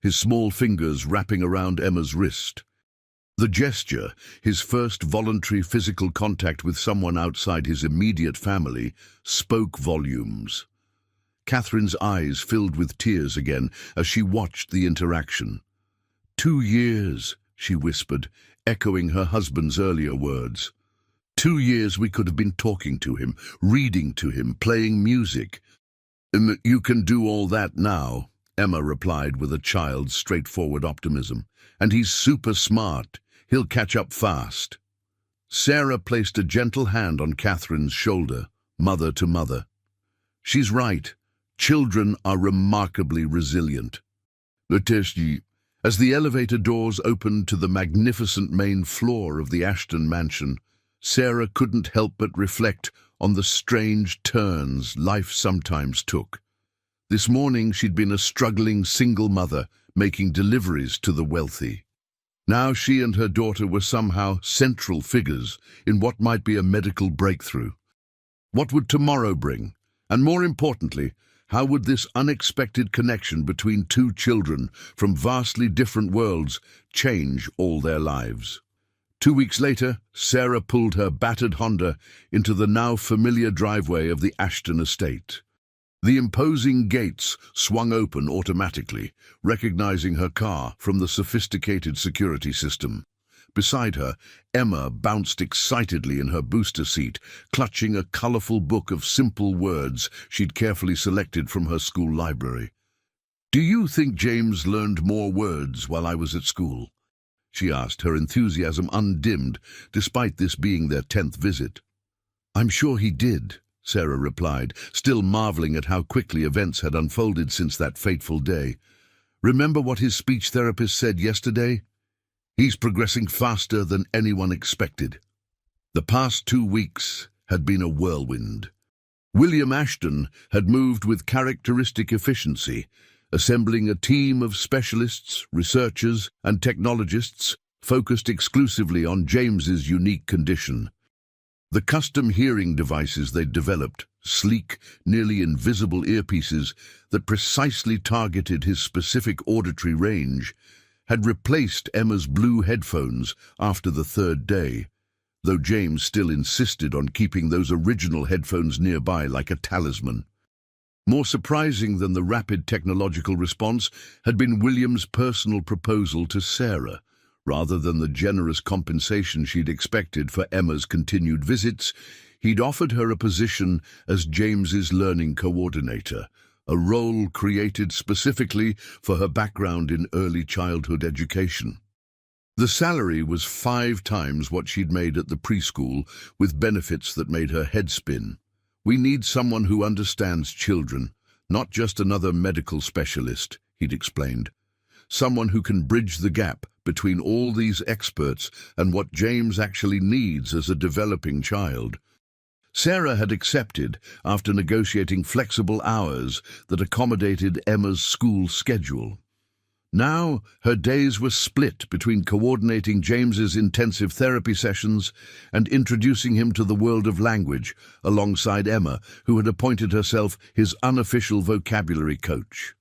his small fingers wrapping around Emma's wrist. The gesture, his first voluntary physical contact with someone outside his immediate family, spoke volumes. Catherine's eyes filled with tears again as she watched the interaction. 2 years, she whispered, echoing her husband's earlier words. 2 years we could have been talking to him, reading to him, playing music. "You can do all that now," Emma replied with a child's straightforward optimism. "And he's super smart. He'll catch up fast." Sarah placed a gentle hand on Catherine's shoulder, mother to mother. "She's right. Children are remarkably resilient." As the elevator doors opened to the magnificent main floor of the Ashton mansion, Sarah couldn't help but reflect on the strange turns life sometimes took. This morning she'd been a struggling single mother, making deliveries to the wealthy. Now she and her daughter were somehow central figures in what might be a medical breakthrough. What would tomorrow bring? And more importantly, how would this unexpected connection between 2 children from vastly different worlds change all their lives? 2 weeks later, Sarah pulled her battered Honda into the now familiar driveway of the Ashton estate. The imposing gates swung open automatically, recognizing her car from the sophisticated security system. Beside her, Emma bounced excitedly in her booster seat, clutching a colorful book of simple words she'd carefully selected from her school library. "Do you think James learned more words while I was at school?" she asked, her enthusiasm undimmed, despite this being their 10th visit. "I'm sure he did," Sarah replied, still marveling at how quickly events had unfolded since that fateful day. "Remember what his speech therapist said yesterday? He's progressing faster than anyone expected." The past 2 weeks had been a whirlwind. William Ashton had moved with characteristic efficiency, assembling a team of specialists, researchers, and technologists focused exclusively on James's unique condition. The custom hearing devices they'd developed, sleek, nearly invisible earpieces that precisely targeted his specific auditory range, had replaced Emma's blue headphones after the 3rd day, though James still insisted on keeping those original headphones nearby like a talisman. More surprising than the rapid technological response had been William's personal proposal to Sarah. Rather than the generous compensation she'd expected for Emma's continued visits, he'd offered her a position as James's learning coordinator, a role created specifically for her background in early childhood education. The salary was 5 times what she'd made at the preschool, with benefits that made her head spin. "We need someone who understands children, not just another medical specialist," he'd explained. "Someone who can bridge the gap between all these experts and what James actually needs as a developing child." Sarah had accepted after negotiating flexible hours that accommodated Emma's school schedule. Now, her days were split between coordinating James's intensive therapy sessions and introducing him to the world of language, alongside Emma, who had appointed herself his unofficial vocabulary coach.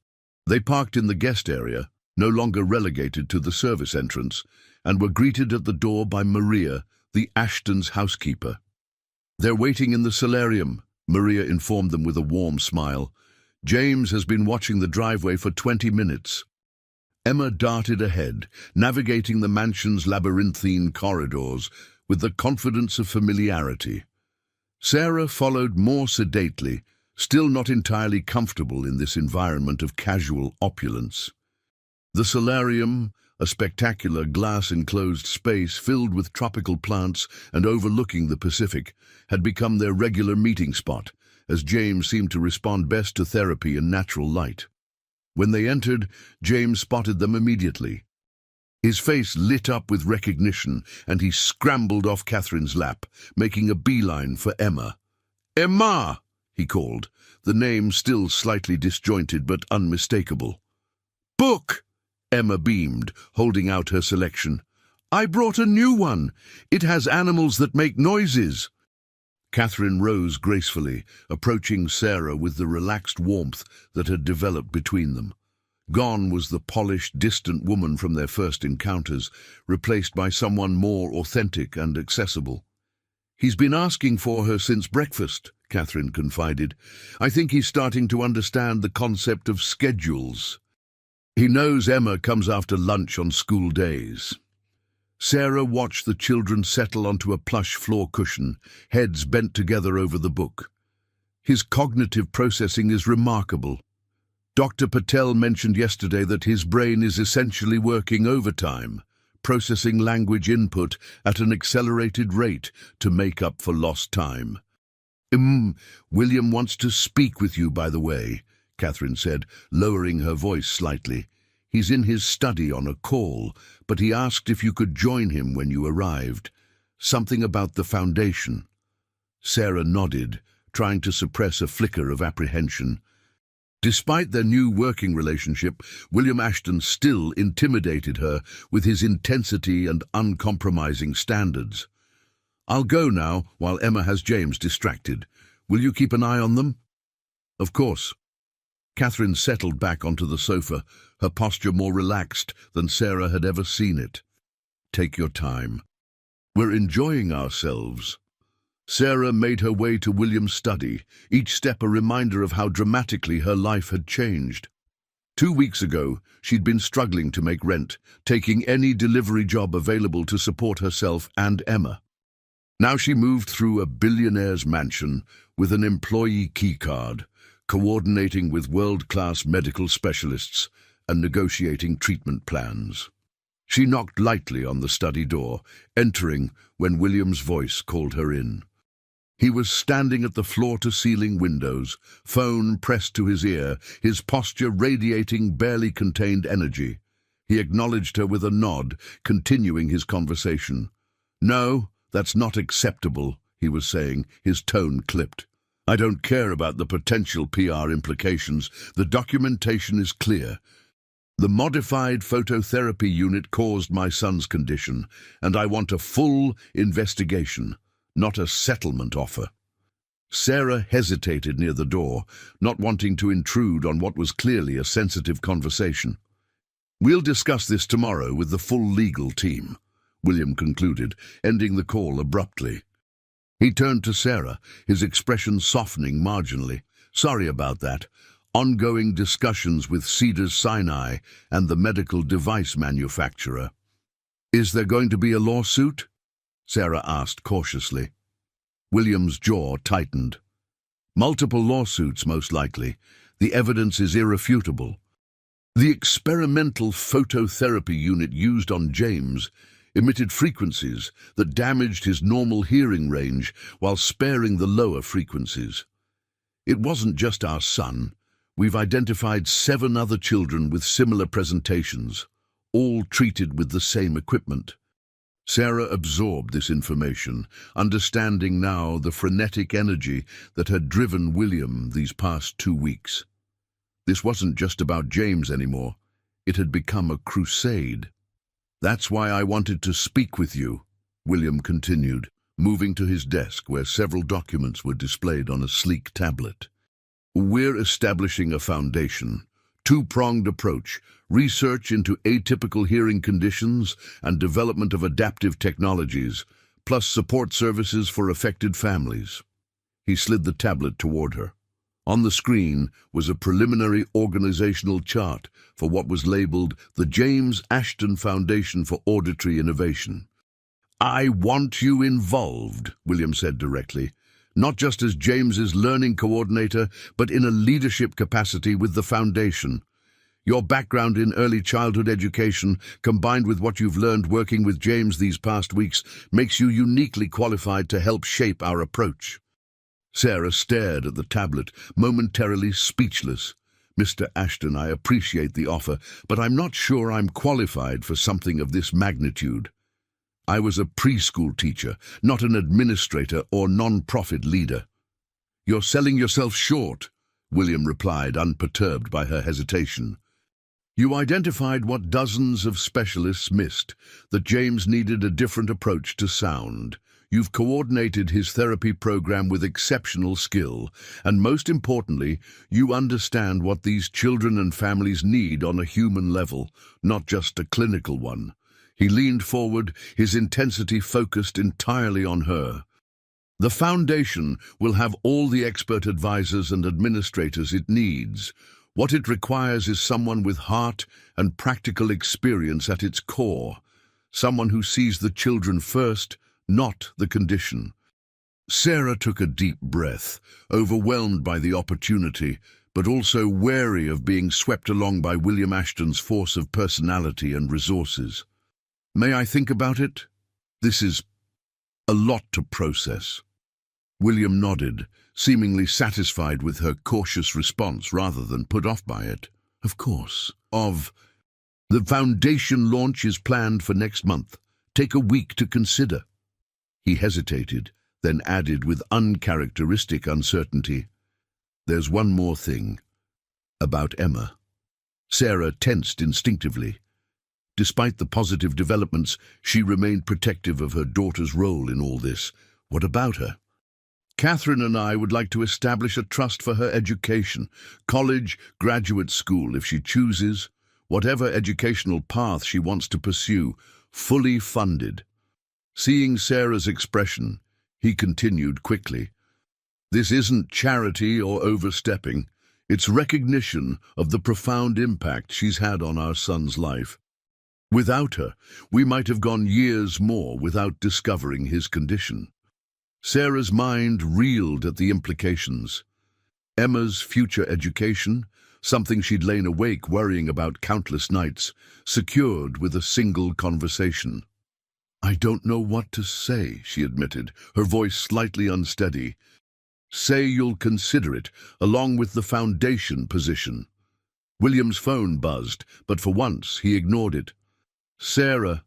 They parked in the guest area, no longer relegated to the service entrance, and were greeted at the door by Maria, the Ashtons' housekeeper. "They're waiting in the solarium," Maria informed them with a warm smile. "James has been watching the driveway for 20 minutes. Emma darted ahead, navigating the mansion's labyrinthine corridors with the confidence of familiarity. Sarah followed more sedately, still not entirely comfortable in this environment of casual opulence. The solarium, a spectacular glass-enclosed space filled with tropical plants and overlooking the Pacific, had become their regular meeting spot, as James seemed to respond best to therapy in natural light. When they entered, James spotted them immediately. His face lit up with recognition, and he scrambled off Catherine's lap, making a beeline for Emma. "Emma!" he called, the name still slightly disjointed but unmistakable. "Book!" Emma beamed, holding out her selection. "I brought a new one. It has animals that make noises." Catherine rose gracefully, approaching Sarah with the relaxed warmth that had developed between them. Gone was the polished, distant woman from their first encounters, replaced by someone more authentic and accessible. "He's been asking for her since breakfast," Catherine confided. "I think he's starting to understand the concept of schedules. He knows Emma comes after lunch on school days." Sarah watched the children settle onto a plush floor cushion, heads bent together over the book. "His cognitive processing is remarkable. Dr. Patel mentioned yesterday that his brain is essentially working overtime, processing language input at an accelerated rate to make up for lost time." "William wants to speak with you, by the way," Catherine said, lowering her voice slightly. "He's in his study on a call, but he asked if you could join him when you arrived. Something about the foundation." Sarah nodded, trying to suppress a flicker of apprehension. Despite their new working relationship, William Ashton still intimidated her with his intensity and uncompromising standards. "I'll go now while Emma has James distracted. Will you keep an eye on them?" "Of course." Catherine settled back onto the sofa, her posture more relaxed than Sarah had ever seen it. "Take your time. We're enjoying ourselves." Sarah made her way to William's study, each step a reminder of how dramatically her life had changed. 2 weeks ago, she'd been struggling to make rent, taking any delivery job available to support herself and Emma. Now she moved through a billionaire's mansion with an employee keycard, coordinating with world-class medical specialists and negotiating treatment plans. She knocked lightly on the study door, entering when William's voice called her in. He was standing at the floor-to-ceiling windows, phone pressed to his ear, his posture radiating barely contained energy. He acknowledged her with a nod, continuing his conversation. "No, that's not acceptable," he was saying, his tone clipped. "I don't care about the potential PR implications. The documentation is clear. The modified phototherapy unit caused my son's condition, and I want a full investigation, not a settlement offer." Sarah hesitated near the door, not wanting to intrude on what was clearly a sensitive conversation. "We'll discuss this tomorrow with the full legal team," William concluded, ending the call abruptly. He turned to Sarah, his expression softening marginally. "Sorry about that. Ongoing discussions with Cedars-Sinai and the medical device manufacturer." "Is there going to be a lawsuit?" Sarah asked cautiously. William's jaw tightened. "Multiple lawsuits, most likely. The evidence is irrefutable. The experimental phototherapy unit used on James emitted frequencies that damaged his normal hearing range while sparing the lower frequencies. It wasn't just our son. We've identified 7 other children with similar presentations, all treated with the same equipment." Sarah absorbed this information, understanding now the frenetic energy that had driven William these past 2 weeks. This wasn't just about James anymore. It had become a crusade. "That's why I wanted to speak with you," William continued, moving to his desk where several documents were displayed on a sleek tablet. "We're establishing a foundation, two-pronged approach, research into atypical hearing conditions and development of adaptive technologies, plus support services for affected families." He slid the tablet toward her. On the screen was a preliminary organizational chart for what was labeled the James Ashton Foundation for Auditory Innovation. "I want you involved," William said directly, "not just as James's learning coordinator, but in a leadership capacity with the foundation. Your background in early childhood education, combined with what you've learned working with James these past weeks, makes you uniquely qualified to help shape our approach." Sarah stared at the tablet, momentarily speechless. "Mr. Ashton, I appreciate the offer, but I'm not sure I'm qualified for something of this magnitude. I was a preschool teacher, not an administrator or non-profit leader." "You're selling yourself short," William replied, unperturbed by her hesitation. "You identified what dozens of specialists missed, that James needed a different approach to sound. You've coordinated his therapy program with exceptional skill, and most importantly, you understand what these children and families need on a human level, not just a clinical one." He leaned forward, his intensity focused entirely on her. "The foundation will have all the expert advisors and administrators it needs. What it requires is someone with heart and practical experience at its core, someone who sees the children first, not the condition." Sarah took a deep breath, overwhelmed by the opportunity, but also wary of being swept along by William Ashton's force of personality and resources. "May I think about it? This is a lot to process." William nodded, seemingly satisfied with her cautious response rather than put off by it. "Of course. The foundation launch is planned for next month. Take a week to consider." He hesitated, then added with uncharacteristic uncertainty, "There's one more thing. About Emma." Sarah tensed instinctively. Despite the positive developments, she remained protective of her daughter's role in all this. "What about her?" "Catherine and I would like to establish a trust for her education, college, graduate school if she chooses, whatever educational path she wants to pursue, fully funded." Seeing Sarah's expression, he continued quickly, "This isn't charity or overstepping. It's recognition of the profound impact she's had on our son's life. Without her, we might have gone years more without discovering his condition." Sarah's mind reeled at the implications. Emma's future education, something she'd lain awake worrying about countless nights, secured with a single conversation. "I don't know what to say," she admitted, her voice slightly unsteady. "Say you'll consider it, along with the foundation position." William's phone buzzed, but for once he ignored it. "Sarah,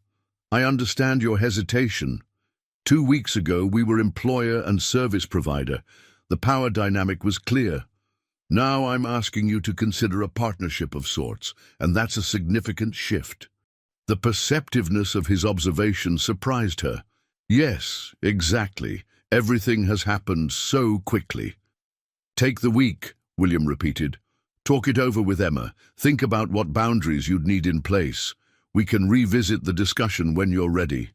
I understand your hesitation. 2 weeks ago we were employer and service provider. The power dynamic was clear. Now I'm asking you to consider a partnership of sorts, and that's a significant shift." The perceptiveness of his observation surprised her. "Yes, exactly. Everything has happened so quickly." "Take the week," William repeated. "Talk it over with Emma. Think about what boundaries you'd need in place. We can revisit the discussion when you're ready."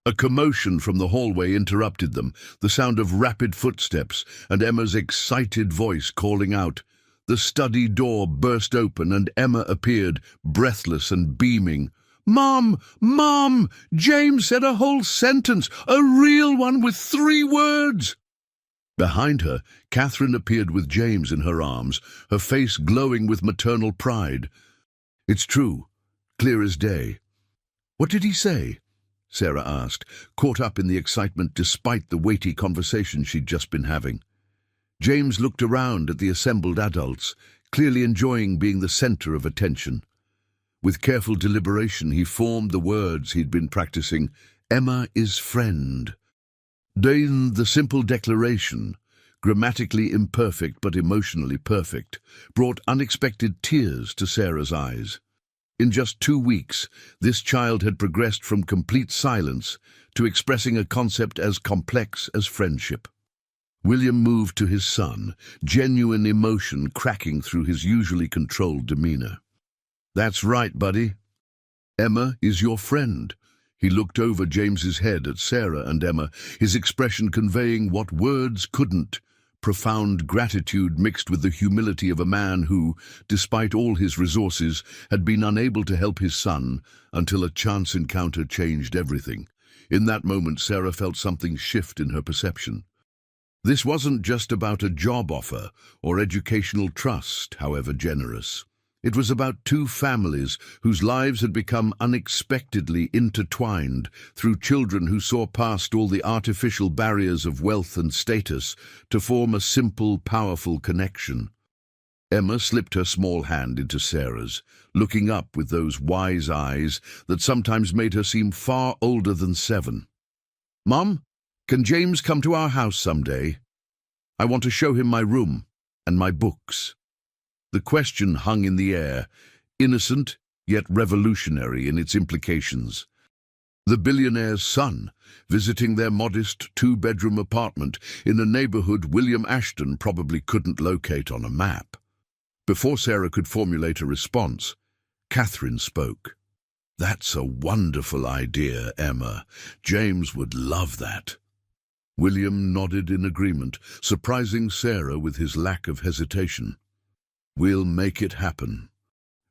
A commotion from the hallway interrupted them, the sound of rapid footsteps and Emma's excited voice calling out. The study door burst open and Emma appeared, breathless and beaming. "Mom! Mom! James said a whole sentence, a real one with 3 words!" Behind her, Catherine appeared with James in her arms, her face glowing with maternal pride. "It's true, clear as day." "What did he say?" Sarah asked, caught up in the excitement despite the weighty conversation she'd just been having. James looked around at the assembled adults, clearly enjoying being the center of attention. With careful deliberation, he formed the words he'd been practicing. "Emma is friend." Then the simple declaration, grammatically imperfect but emotionally perfect, brought unexpected tears to Sarah's eyes. In just 2 weeks, this child had progressed from complete silence to expressing a concept as complex as friendship. William moved to his son, genuine emotion cracking through his usually controlled demeanor. "That's right, buddy. Emma is your friend." He looked over James's head at Sarah and Emma, his expression conveying what words couldn't: profound gratitude mixed with the humility of a man who, despite all his resources, had been unable to help his son until a chance encounter changed everything. In that moment, Sarah felt something shift in her perception. This wasn't just about a job offer or educational trust, however generous. It was about two families whose lives had become unexpectedly intertwined through children who saw past all the artificial barriers of wealth and status to form a simple, powerful connection. Emma slipped her small hand into Sarah's, looking up with those wise eyes that sometimes made her seem far older than 7. "Mom, can James come to our house someday? I want to show him my room and my books." The question hung in the air, innocent yet revolutionary in its implications. The billionaire's son, visiting their modest 2-bedroom apartment in a neighborhood William Ashton probably couldn't locate on a map. Before Sarah could formulate a response, Catherine spoke. "That's a wonderful idea, Emma. James would love that." William nodded in agreement, surprising Sarah with his lack of hesitation. "We'll make it happen."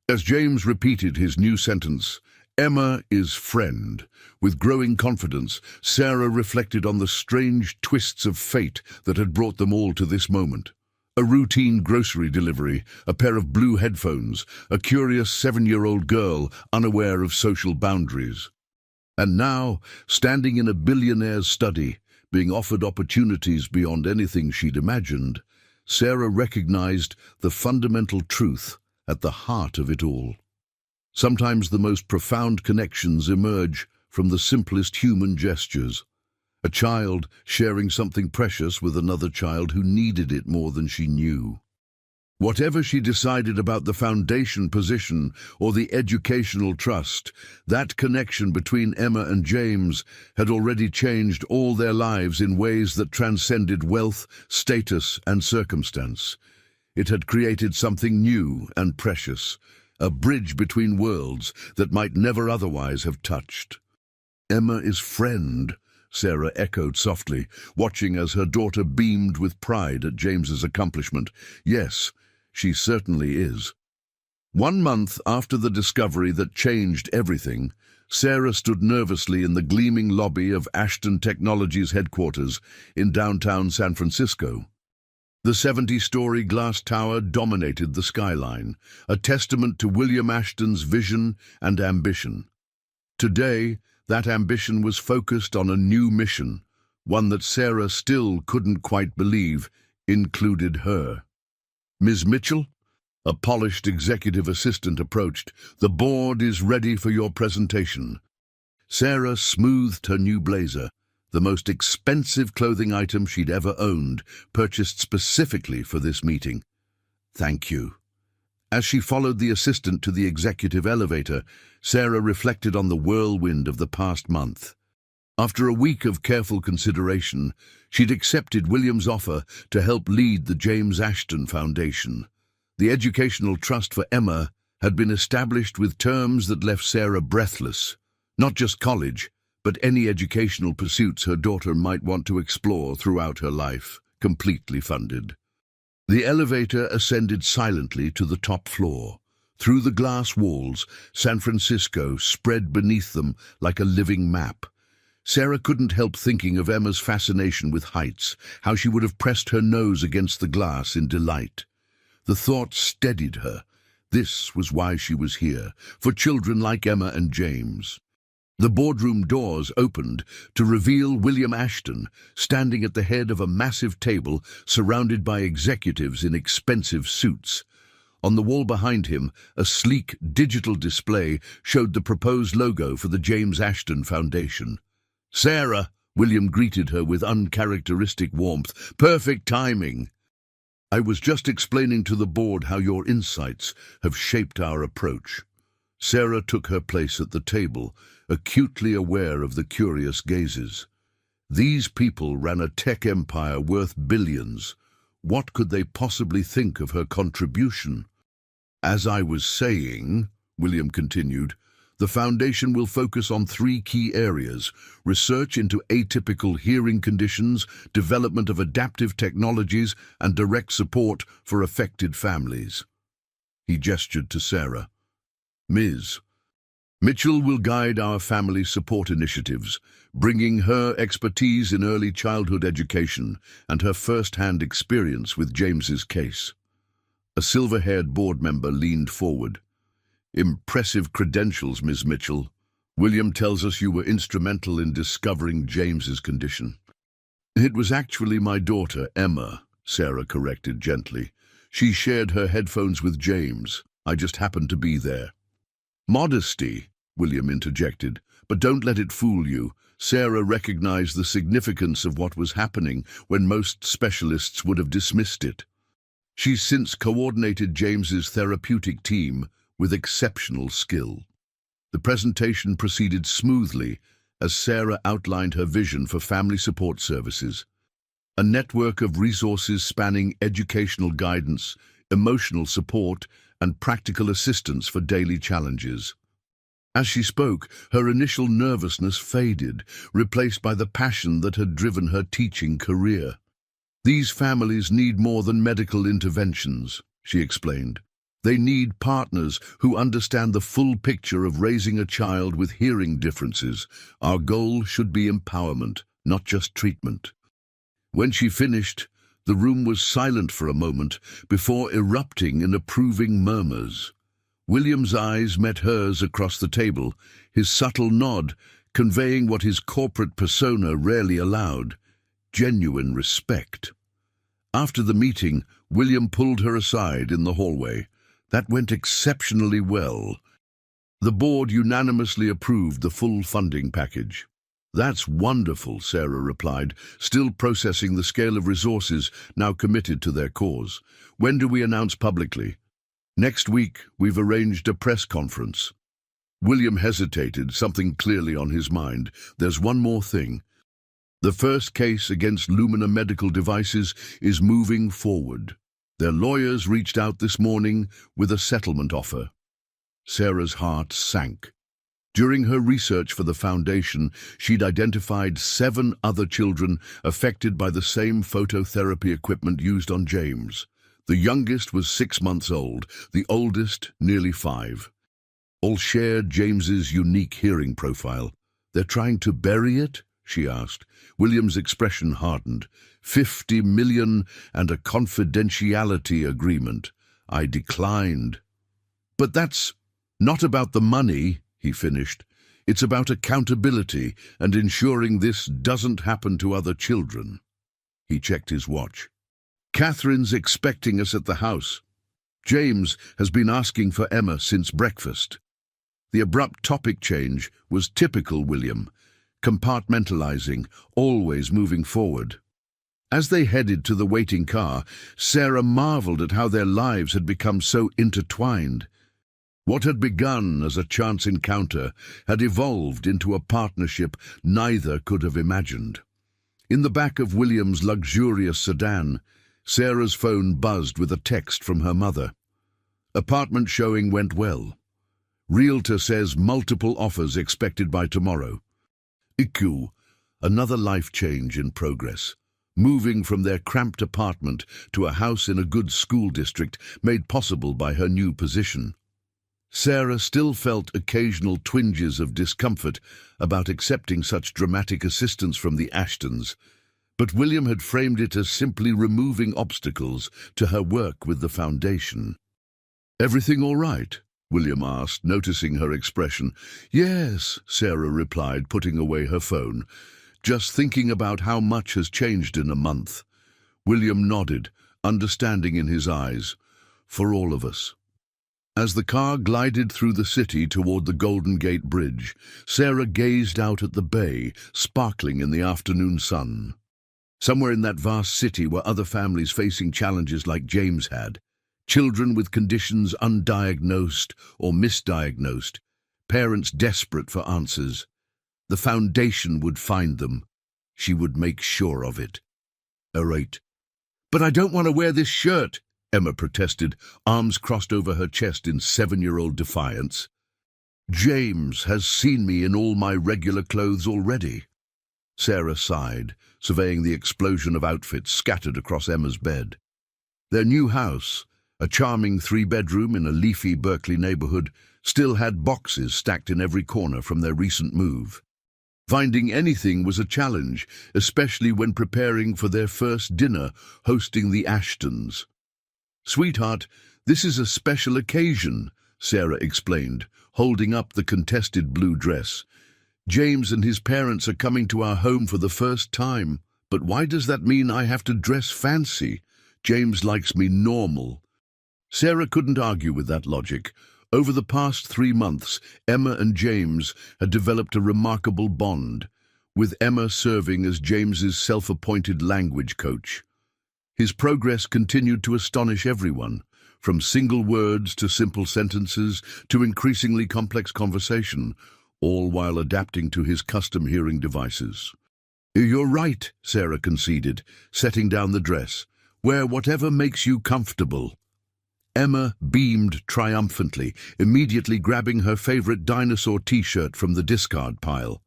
As James repeated his new sentence, "Emma is friend," with growing confidence, Sarah reflected on the strange twists of fate that had brought them all to this moment. A routine grocery delivery, a pair of blue headphones, a curious 7-year-old girl unaware of social boundaries. And now, standing in a billionaire's study, being offered opportunities beyond anything she'd imagined, Sarah recognized the fundamental truth at the heart of it all. Sometimes the most profound connections emerge from the simplest human gestures. A child sharing something precious with another child who needed it more than she knew. Whatever she decided about the foundation position or the educational trust, that connection between Emma and James had already changed all their lives in ways that transcended wealth, status, and circumstance. It had created something new and precious, a bridge between worlds that might never otherwise have touched. "Emma is friend," Sarah echoed softly, watching as her daughter beamed with pride at James's accomplishment. "Yes, she certainly is." 1 month after the discovery that changed everything, Sarah stood nervously in the gleaming lobby of Ashton Technologies headquarters in downtown San Francisco. The 70-story glass tower dominated the skyline, a testament to William Ashton's vision and ambition. Today, that ambition was focused on a new mission, one that Sarah still couldn't quite believe included her. "Ms. Mitchell?" A polished executive assistant approached. "The board is ready for your presentation." Sarah smoothed her new blazer, the most expensive clothing item she'd ever owned, purchased specifically for this meeting. "Thank you." As she followed the assistant to the executive elevator, Sarah reflected on the whirlwind of the past month. After a week of careful consideration, she'd accepted William's offer to help lead the James Ashton Foundation. The educational trust for Emma had been established with terms that left Sarah breathless. Not just college, but any educational pursuits her daughter might want to explore throughout her life, completely funded. The elevator ascended silently to the top floor. Through the glass walls, San Francisco spread beneath them like a living map. Sarah couldn't help thinking of Emma's fascination with heights, how she would have pressed her nose against the glass in delight. The thought steadied her. This was why she was here, for children like Emma and James. The boardroom doors opened to reveal William Ashton, standing at the head of a massive table surrounded by executives in expensive suits. On the wall behind him, a sleek digital display showed the proposed logo for the James Ashton Foundation. "Sarah," William greeted her with uncharacteristic warmth. "Perfect timing." "I was just explaining to the board how your insights have shaped our approach." Sarah took her place at the table, acutely aware of the curious gazes. These people ran a tech empire worth billions. What could they possibly think of her contribution? As I was saying, William continued, the foundation will focus on three key areas: research into atypical hearing conditions, development of adaptive technologies, and direct support for affected families. He gestured to Sarah. Ms. Mitchell will guide our family support initiatives, bringing her expertise in early childhood education and her first-hand experience with James's case. A silver-haired board member leaned forward. Impressive credentials, Ms. Mitchell. William tells us you were instrumental in discovering James's condition. It was actually my daughter, Emma, Sarah corrected gently. She shared her headphones with James. I just happened to be there. Modesty, William interjected, but don't let it fool you. Sarah recognized the significance of what was happening when most specialists would have dismissed it. She's since coordinated James's therapeutic team with exceptional skill. The presentation proceeded smoothly as Sarah outlined her vision for family support services, a network of resources spanning educational guidance, emotional support, and practical assistance for daily challenges. As she spoke, her initial nervousness faded, replaced by the passion that had driven her teaching career. These families need more than medical interventions, she explained. They need partners who understand the full picture of raising a child with hearing differences. Our goal should be empowerment, not just treatment. When she finished, the room was silent for a moment before erupting in approving murmurs. William's eyes met hers across the table, his subtle nod conveying what his corporate persona rarely allowed: genuine respect. After the meeting, William pulled her aside in the hallway. That went exceptionally well. The board unanimously approved the full funding package. That's wonderful, Sarah replied, still processing the scale of resources now committed to their cause. When do we announce publicly? Next week, we've arranged a press conference. William hesitated, something clearly on his mind. There's one more thing. The first case against Lumina Medical Devices is moving forward. Their lawyers reached out this morning with a settlement offer. Sarah's heart sank. During her research for the foundation, she'd identified 7 other children affected by the same phototherapy equipment used on James. The youngest was 6 months old, the oldest nearly 5. All shared James's unique hearing profile. They're trying to bury it? She asked. William's expression hardened. 50 million and a confidentiality agreement. I declined. But that's not about the money, he finished. It's about accountability and ensuring this doesn't happen to other children. He checked his watch. Catherine's expecting us at the house. James has been asking for Emma since breakfast. The abrupt topic change was typical William, compartmentalizing, always moving forward. As they headed to the waiting car, Sarah marveled at how their lives had become so intertwined. What had begun as a chance encounter had evolved into a partnership neither could have imagined. In the back of William's luxurious sedan, Sarah's phone buzzed with a text from her mother. Apartment showing went well. Realtor says multiple offers expected by tomorrow. IQ, another life change in progress. Moving from their cramped apartment to a house in a good school district made possible by her new position. Sarah still felt occasional twinges of discomfort about accepting such dramatic assistance from the Ashtons, but William had framed it as simply removing obstacles to her work with the foundation. "Everything all right?" William asked, noticing her expression. "Yes," Sarah replied, putting away her phone. "Just thinking about how much has changed in a month." William nodded, understanding in his eyes. "For all of us." As the car glided through the city toward the Golden Gate Bridge, Sarah gazed out at the bay, sparkling in the afternoon sun. Somewhere in that vast city were other families facing challenges like James had. Children with conditions undiagnosed or misdiagnosed, parents desperate for answers. The foundation would find them. She would make sure of it. All right. But I don't want to wear this shirt, Emma protested, arms crossed over her chest in 7-year-old defiance. James has seen me in all my regular clothes already. Sarah sighed, surveying the explosion of outfits scattered across Emma's bed. Their new house, a charming 3-bedroom in a leafy Berkeley neighborhood, still had boxes stacked in every corner from their recent move. Finding anything was a challenge, especially when preparing for their first dinner, hosting the Ashtons. "Sweetheart, this is a special occasion," Sarah explained, holding up the contested blue dress. "James and his parents are coming to our home for the first time. But why does that mean I have to dress fancy? James likes me normal." Sarah couldn't argue with that logic. Over the past 3 months, Emma and James had developed a remarkable bond, with Emma serving as James's self-appointed language coach. His progress continued to astonish everyone, from single words to simple sentences to increasingly complex conversation, all while adapting to his custom hearing devices. "You're right," Sarah conceded, setting down the dress. "Wear whatever makes you comfortable." Emma beamed triumphantly, immediately grabbing her favorite dinosaur t-shirt from the discard pile.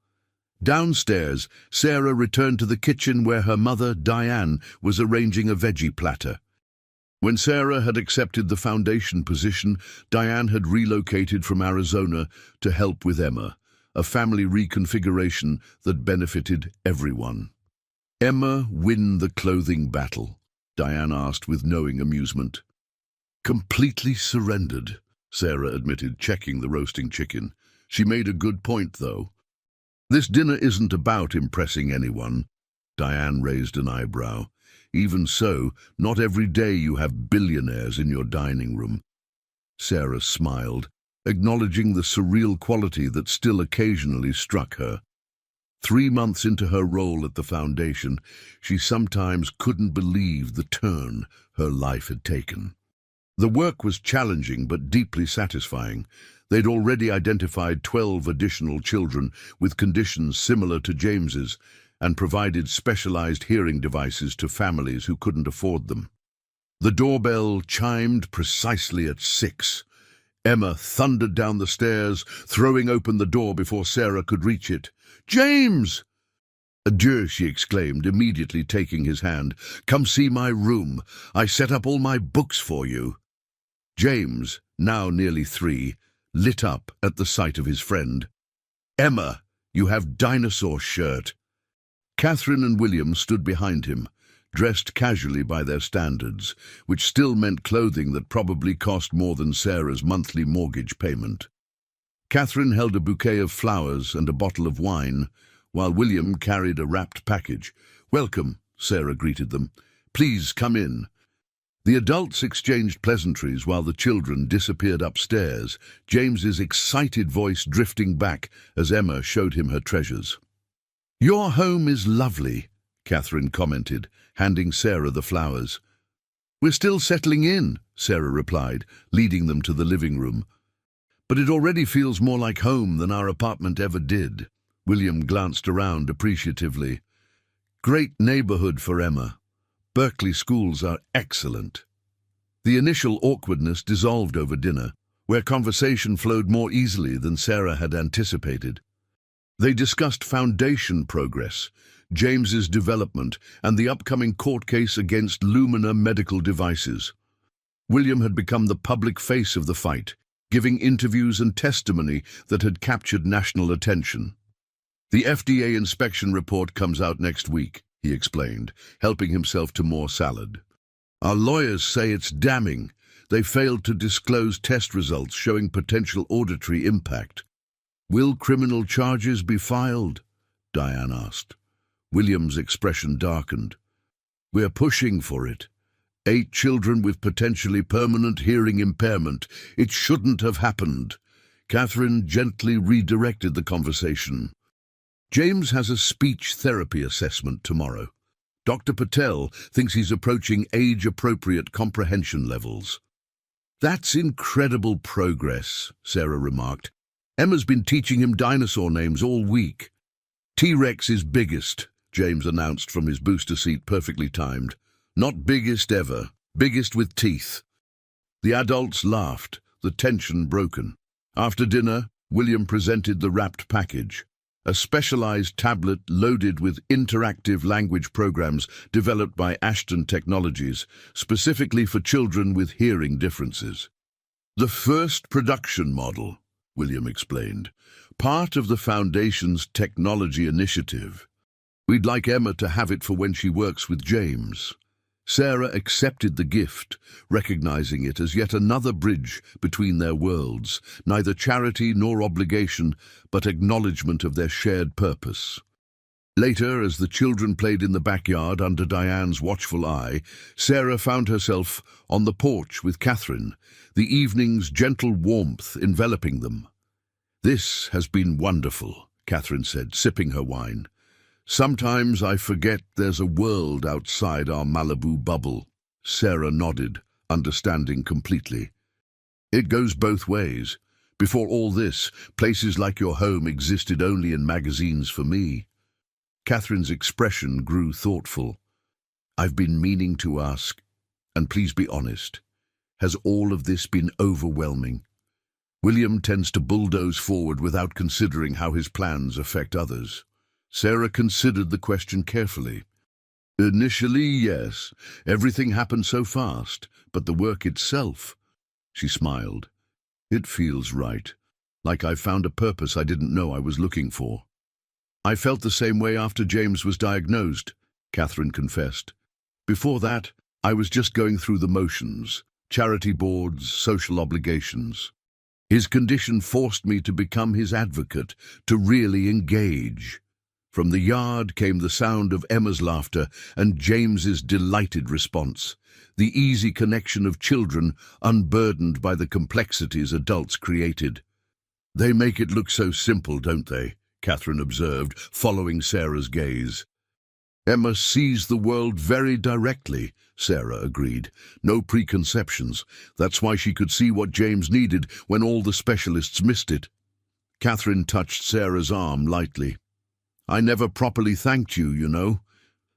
Downstairs, Sarah returned to the kitchen where her mother, Diane, was arranging a veggie platter. When Sarah had accepted the foundation position, Diane had relocated from Arizona to help with Emma, a family reconfiguration that benefited everyone. "Emma win the clothing battle?" Diane asked with knowing amusement. "Completely surrendered," Sarah admitted, checking the roasting chicken. "She made a good point, though." "This dinner isn't about impressing anyone." Diane raised an eyebrow. "Even so, not every day you have billionaires in your dining room." Sarah smiled, acknowledging the surreal quality that still occasionally struck her. 3 months into her role at the foundation, she sometimes couldn't believe the turn her life had taken. The work was challenging but deeply satisfying. They'd already identified 12 additional children with conditions similar to James's and provided specialized hearing devices to families who couldn't afford them. The doorbell chimed precisely at 6. Emma thundered down the stairs, throwing open the door before Sarah could reach it. "James!" "Adieu," she exclaimed, immediately taking his hand. "Come see my room. I set up all my books for you." James, now nearly 3, lit up at the sight of his friend. "Emma, you have dinosaur shirt." Catherine and William stood behind him, dressed casually by their standards, which still meant clothing that probably cost more than Sarah's monthly mortgage payment. Catherine held a bouquet of flowers and a bottle of wine, while William carried a wrapped package. "Welcome," Sarah greeted them. "Please come in." The adults exchanged pleasantries while the children disappeared upstairs, James's excited voice drifting back as Emma showed him her treasures. "Your home is lovely," Catherine commented, handing Sarah the flowers. "We're still settling in," Sarah replied, leading them to the living room. "But it already feels more like home than our apartment ever did." William glanced around appreciatively. "Great neighborhood for Emma. Berkeley schools are excellent." The initial awkwardness dissolved over dinner, where conversation flowed more easily than Sarah had anticipated. They discussed foundation progress, James's development, and the upcoming court case against Lumina Medical Devices. William had become the public face of the fight, giving interviews and testimony that had captured national attention. "The FDA inspection report comes out next week," he explained, helping himself to more salad. "Our lawyers say it's damning. They failed to disclose test results showing potential auditory impact." "Will criminal charges be filed?" Diane asked. William's expression darkened. "We're pushing for it. 8 children with potentially permanent hearing impairment. It shouldn't have happened." Catherine gently redirected the conversation. "James has a speech therapy assessment tomorrow. Dr. Patel thinks he's approaching age-appropriate comprehension levels." That's incredible progress, Sarah remarked. Emma's been teaching him dinosaur names all week. T-Rex is biggest, James announced from his booster seat, perfectly timed. Not biggest ever, biggest with teeth. The adults laughed, the tension broken. After dinner, William presented the wrapped package, a specialized tablet loaded with interactive language programs developed by Ashton Technologies, specifically for children with hearing differences. The first production model, William explained, part of the Foundation's technology initiative. We'd like Emma to have it for when she works with James. Sarah accepted the gift, recognizing it as yet another bridge between their worlds, neither charity nor obligation, but acknowledgement of their shared purpose. Later, as the children played in the backyard under Diane's watchful eye, Sarah found herself on the porch with Catherine, the evening's gentle warmth enveloping them. "This has been wonderful," Catherine said, sipping her wine. "Sometimes I forget there's a world outside our Malibu bubble." Sarah nodded, understanding completely. "It goes both ways. Before all this, places like your home existed only in magazines for me." Catherine's expression grew thoughtful. "I've been meaning to ask, and please be honest, has all of this been overwhelming?" William tends to bulldoze forward without considering how his plans affect others. Sarah considered the question carefully. "Initially, yes. Everything happened so fast, but the work itself," she smiled. "It feels right, like I found a purpose I didn't know I was looking for." "I felt the same way after James was diagnosed," Catherine confessed. "Before that, I was just going through the motions, charity boards, social obligations. His condition forced me to become his advocate, to really engage." From the yard came the sound of Emma's laughter and James's delighted response, the easy connection of children unburdened by the complexities adults created. "They make it look so simple, don't they?" Catherine observed, following Sarah's gaze. "Emma sees the world very directly," Sarah agreed. "No preconceptions. That's why she could see what James needed when all the specialists missed it." Catherine touched Sarah's arm lightly. "I never properly thanked you, you know.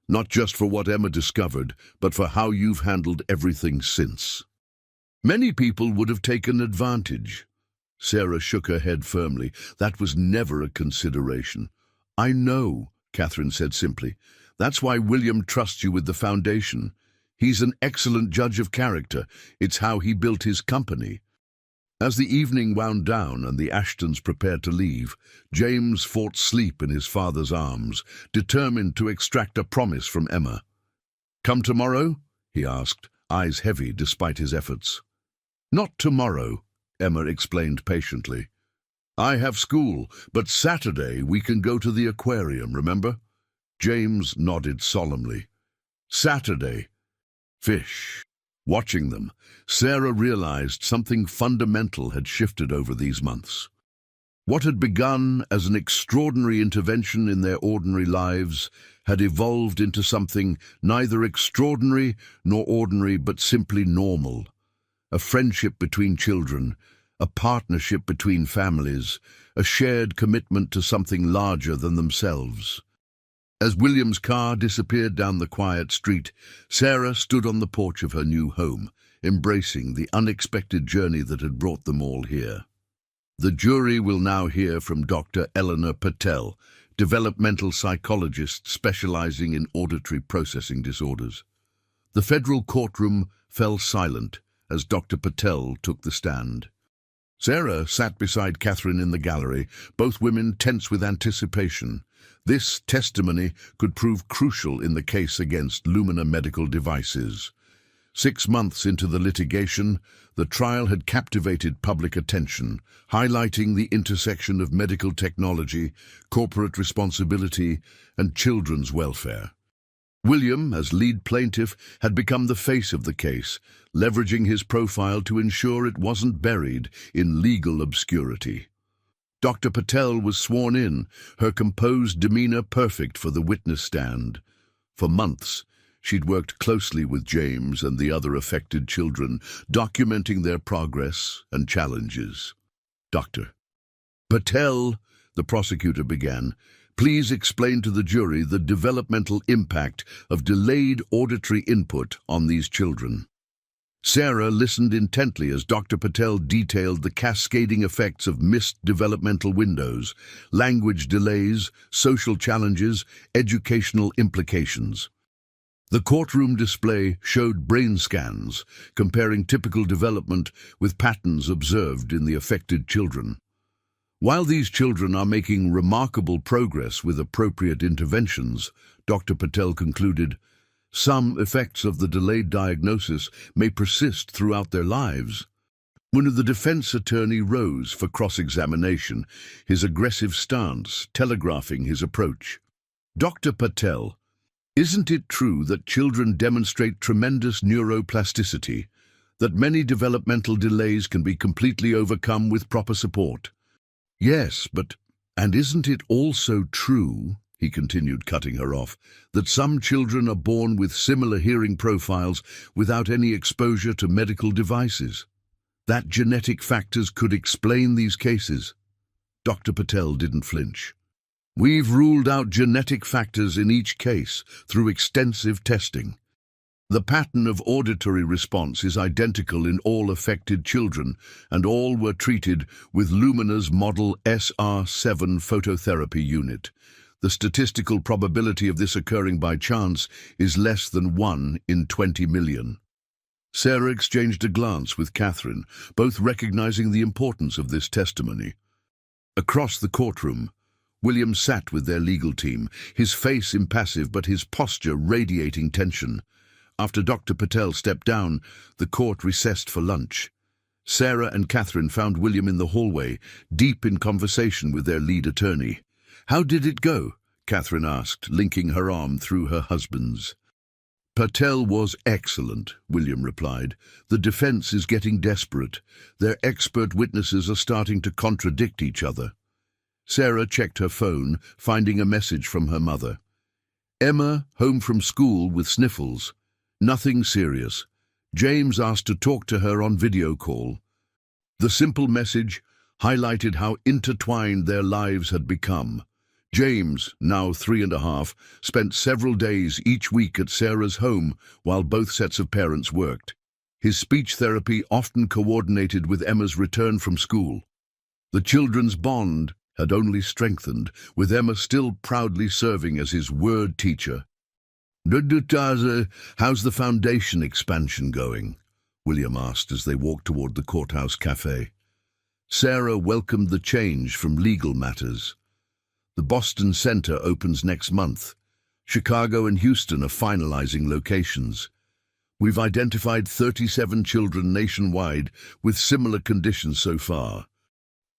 Not just for what Emma discovered, but for how you've handled everything since." "Many people would have taken advantage." Sarah shook her head firmly. "That was never a consideration." "I know," Catherine said simply. "That's why William trusts you with the foundation. He's an excellent judge of character. It's how he built his company." As the evening wound down and the Ashtons prepared to leave, James fought sleep in his father's arms, determined to extract a promise from Emma. "Come tomorrow?" he asked, eyes heavy despite his efforts. "Not tomorrow," Emma explained patiently. "I have school, but Saturday we can go to the aquarium, remember?" James nodded solemnly. "Saturday. Fish." Watching them, Sarah realized something fundamental had shifted over these months. What had begun as an extraordinary intervention in their ordinary lives had evolved into something neither extraordinary nor ordinary but simply normal. A friendship between children, a partnership between families, a shared commitment to something larger than themselves. As William's car disappeared down the quiet street, Sarah stood on the porch of her new home, embracing the unexpected journey that had brought them all here. The jury will now hear from Dr. Eleanor Patel, developmental psychologist specializing in auditory processing disorders. The federal courtroom fell silent as Dr. Patel took the stand. Sarah sat beside Catherine in the gallery, both women tense with anticipation. This testimony could prove crucial in the case against Lumina Medical Devices. 6 months into the litigation, the trial had captivated public attention, highlighting the intersection of medical technology, corporate responsibility, and children's welfare. William, as lead plaintiff, had become the face of the case, leveraging his profile to ensure it wasn't buried in legal obscurity. Dr. Patel was sworn in, her composed demeanor perfect for the witness stand. For months, She'd worked closely with James and the other affected children, documenting their progress and challenges. Dr. Patel, the prosecutor began, please explain to the jury the developmental impact of delayed auditory input on these children. Sarah listened intently as Dr. Patel detailed the cascading effects of missed developmental windows, language delays, social challenges, educational implications. The courtroom display showed brain scans, comparing typical development with patterns observed in the affected children. While these children are making remarkable progress with appropriate interventions, Dr. Patel concluded, some effects of the delayed diagnosis may persist throughout their lives. When the defense attorney rose for cross-examination, his aggressive stance telegraphing his approach. Dr. Patel, isn't it true that children demonstrate tremendous neuroplasticity, that many developmental delays can be completely overcome with proper support? Yes, and isn't it also true, he continued, cutting her off, that some children are born with similar hearing profiles without any exposure to medical devices? That genetic factors could explain these cases? Dr. Patel didn't flinch. We've ruled out genetic factors in each case through extensive testing. The pattern of auditory response is identical in all affected children, and all were treated with Lumina's Model SR7 phototherapy unit. The statistical probability of this occurring by chance is less than 1 in 20 million. Sarah exchanged a glance with Catherine, both recognizing the importance of this testimony. Across the courtroom, William sat with their legal team, his face impassive but his posture radiating tension. After Dr. Patel stepped down, the court recessed for lunch. Sarah and Catherine found William in the hallway, deep in conversation with their lead attorney. How did it go? Catherine asked, linking her arm through her husband's. Patel was excellent, William replied. The defense is getting desperate. Their expert witnesses are starting to contradict each other. Sarah checked her phone, finding a message from her mother. Emma, home from school with sniffles. Nothing serious. James asked to talk to her on video call. The simple message highlighted how intertwined their lives had become. James, now 3.5, spent several days each week at Sarah's home while both sets of parents worked. His speech therapy often coordinated with Emma's return from school. The children's bond had only strengthened, with Emma still proudly serving as his word teacher. How's the foundation expansion going? William asked as they walked toward the courthouse cafe. Sarah welcomed the change from legal matters. The Boston Center opens next month. Chicago and Houston are finalizing locations. We've identified 37 children nationwide with similar conditions so far.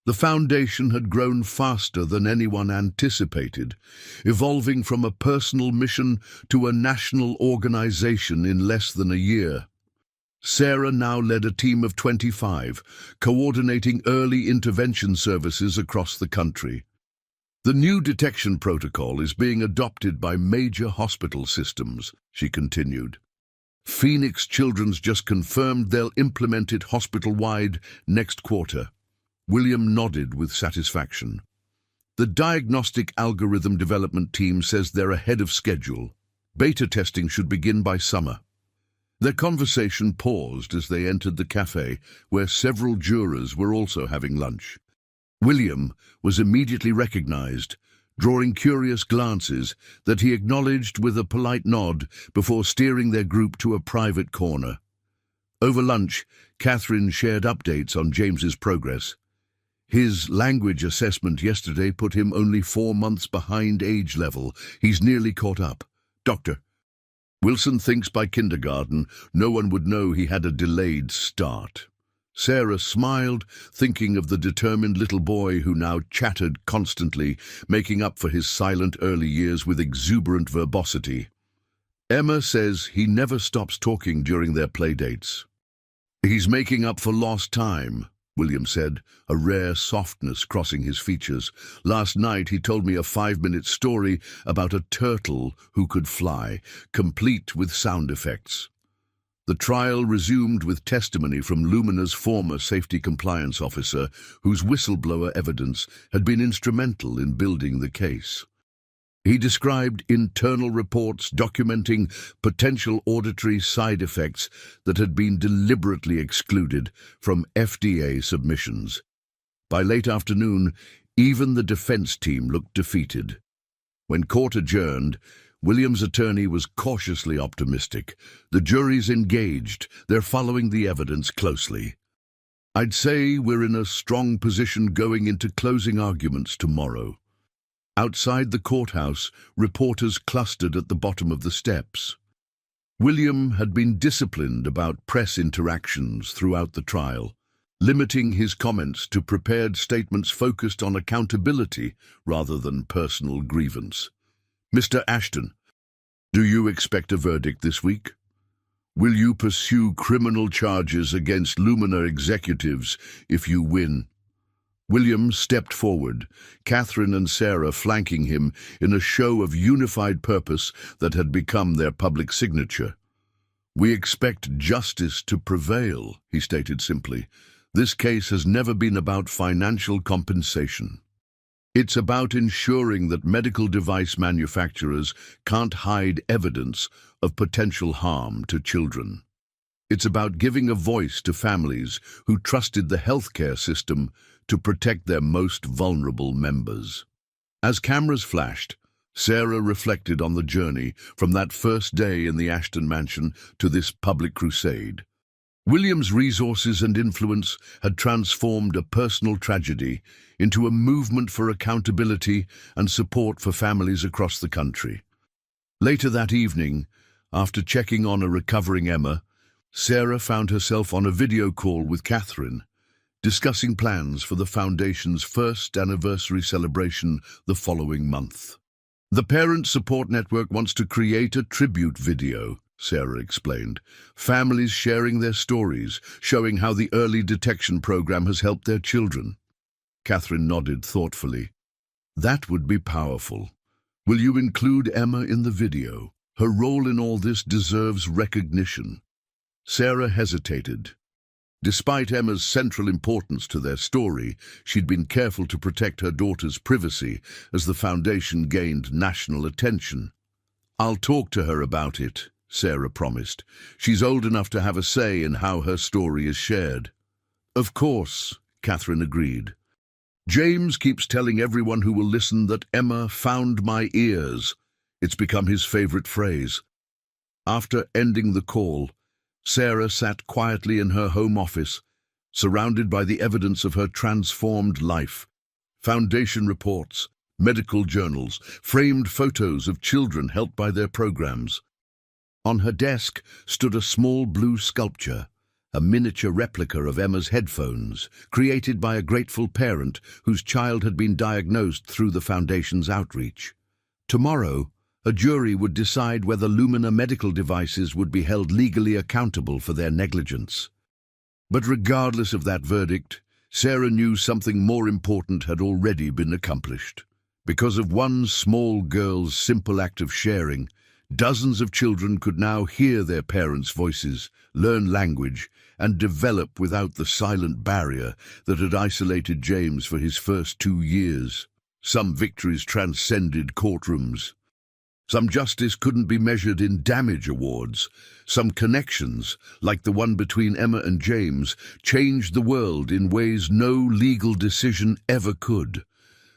The foundation had grown faster than anyone anticipated, evolving from a personal mission to a national organization in less than a year. Sarah now led a team of 25, coordinating early intervention services across the country. The new detection protocol is being adopted by major hospital systems, she continued. Phoenix Children's just confirmed they'll implement it hospital-wide next quarter. William nodded with satisfaction. The diagnostic algorithm development team says they're ahead of schedule. Beta testing should begin by summer. Their conversation paused as they entered the cafe, where several jurors were also having lunch. William was immediately recognized, drawing curious glances that he acknowledged with a polite nod before steering their group to a private corner. Over lunch, Catherine shared updates on James's progress. His language assessment yesterday put him only 4 months behind age level. He's nearly caught up. Doctor, Wilson thinks by kindergarten no one would know he had a delayed start. Sarah smiled, thinking of the determined little boy who now chattered constantly, making up for his silent early years with exuberant verbosity. Emma says he never stops talking during their playdates. He's making up for lost time, William said, a rare softness crossing his features. Last night he told me a 5-minute story about a turtle who could fly, complete with sound effects. The trial resumed with testimony from Lumina's former safety compliance officer, whose whistleblower evidence had been instrumental in building the case. He described internal reports documenting potential auditory side effects that had been deliberately excluded from FDA submissions. By late afternoon, even the defense team looked defeated. When court adjourned, William's attorney was cautiously optimistic. The jury's engaged. They're following the evidence closely. I'd say we're in a strong position going into closing arguments tomorrow. Outside the courthouse, reporters clustered at the bottom of the steps. William had been disciplined about press interactions throughout the trial, limiting his comments to prepared statements focused on accountability rather than personal grievance. Mr. Ashton, do you expect a verdict this week? Will you pursue criminal charges against Lumina executives if you win? William stepped forward, Catherine and Sarah flanking him in a show of unified purpose that had become their public signature. We expect justice to prevail, he stated simply. This case has never been about financial compensation. It's about ensuring that medical device manufacturers can't hide evidence of potential harm to children. It's about giving a voice to families who trusted the healthcare system to protect their most vulnerable members. As cameras flashed, Sarah reflected on the journey from that first day in the Ashton mansion to this public crusade. William's resources and influence had transformed a personal tragedy into a movement for accountability and support for families across the country. Later that evening, after checking on a recovering Emma, Sarah found herself on a video call with Catherine, discussing plans for the Foundation's first anniversary celebration the following month. The Parent Support Network wants to create a tribute video, Sarah explained. Families sharing their stories, showing how the early detection program has helped their children. Catherine nodded thoughtfully. That would be powerful. Will you include Emma in the video? Her role in all this deserves recognition. Sarah hesitated. Despite Emma's central importance to their story, she'd been careful to protect her daughter's privacy as the Foundation gained national attention. I'll talk to her about it, Sarah promised. She's old enough to have a say in how her story is shared. Of course, Catherine agreed. James keeps telling everyone who will listen that Emma found my ears. It's become his favorite phrase. After ending the call, Sarah sat quietly in her home office, surrounded by the evidence of her transformed life. Foundation reports, medical journals, framed photos of children helped by their programs. On her desk stood a small blue sculpture, a miniature replica of Emma's headphones, created by a grateful parent whose child had been diagnosed through the Foundation's outreach. Tomorrow, a jury would decide whether Lumina medical devices would be held legally accountable for their negligence. But regardless of that verdict, Sarah knew something more important had already been accomplished. Because of one small girl's simple act of sharing, dozens of children could now hear their parents' voices, learn language, and develop without the silent barrier that had isolated James for his first 2 years. Some victories transcended courtrooms. Some justice couldn't be measured in damage awards. Some connections, like the one between Emma and James, changed the world in ways no legal decision ever could.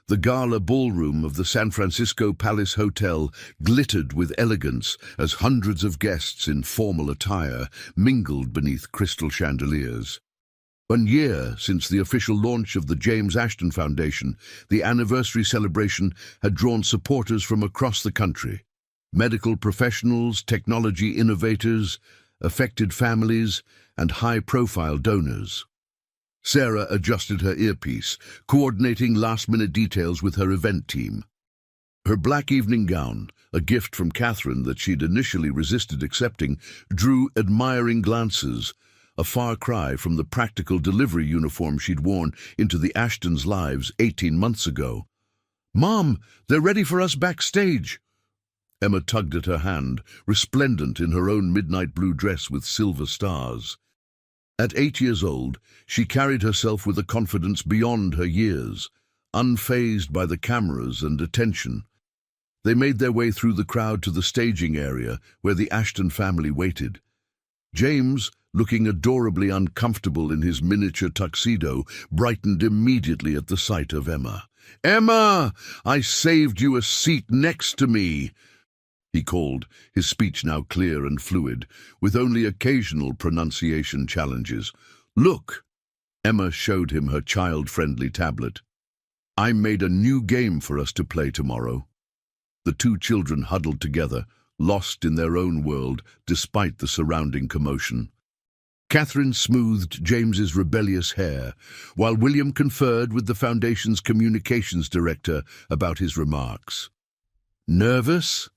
The gala ballroom of the San Francisco Palace Hotel glittered with elegance as hundreds of guests in formal attire mingled beneath crystal chandeliers. 1 year since the official launch of the James Ashton Foundation, the anniversary celebration had drawn supporters from across the country. Medical professionals, technology innovators, affected families, and high-profile donors. Sarah adjusted her earpiece, coordinating last-minute details with her event team. Her black evening gown, a gift from Catherine that she'd initially resisted accepting, drew admiring glances, a far cry from the practical delivery uniform she'd worn into the Ashtons' lives 18 months ago. "Mom, they're ready for us backstage." Emma tugged at her hand, resplendent in her own midnight blue dress with silver stars. At 8 years old, she carried herself with a confidence beyond her years, unfazed by the cameras and attention. They made their way through the crowd to the staging area where the Ashton family waited. James, looking adorably uncomfortable in his miniature tuxedo, brightened immediately at the sight of Emma. "Emma, I saved you a seat next to me," he called, his speech now clear and fluid, with only occasional pronunciation challenges. "Look." Emma showed him her child-friendly tablet. "I made a new game for us to play tomorrow." The two children huddled together, lost in their own world despite the surrounding commotion. Catherine smoothed James's rebellious hair, while William conferred with the Foundation's communications director about his remarks. "Nervous?"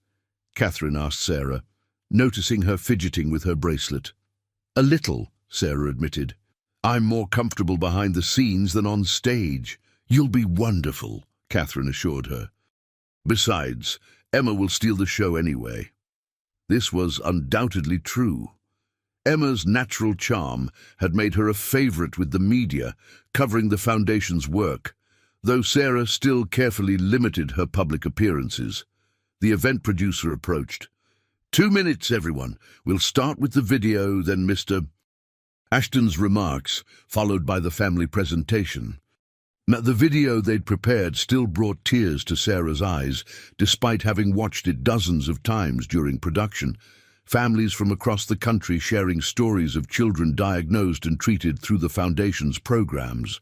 Catherine asked Sarah, noticing her fidgeting with her bracelet. "A little," Sarah admitted. "I'm more comfortable behind the scenes than on stage." "You'll be wonderful," Catherine assured her. "Besides, Emma will steal the show anyway." This was undoubtedly true. Emma's natural charm had made her a favorite with the media, covering the Foundation's work, though Sarah still carefully limited her public appearances. The event producer approached. 2 minutes, everyone. We'll start with the video, then Mr. Ashton's remarks, followed by the family presentation. Now, the video they'd prepared still brought tears to Sarah's eyes, despite having watched it dozens of times during production. Families from across the country sharing stories of children diagnosed and treated through the Foundation's programs,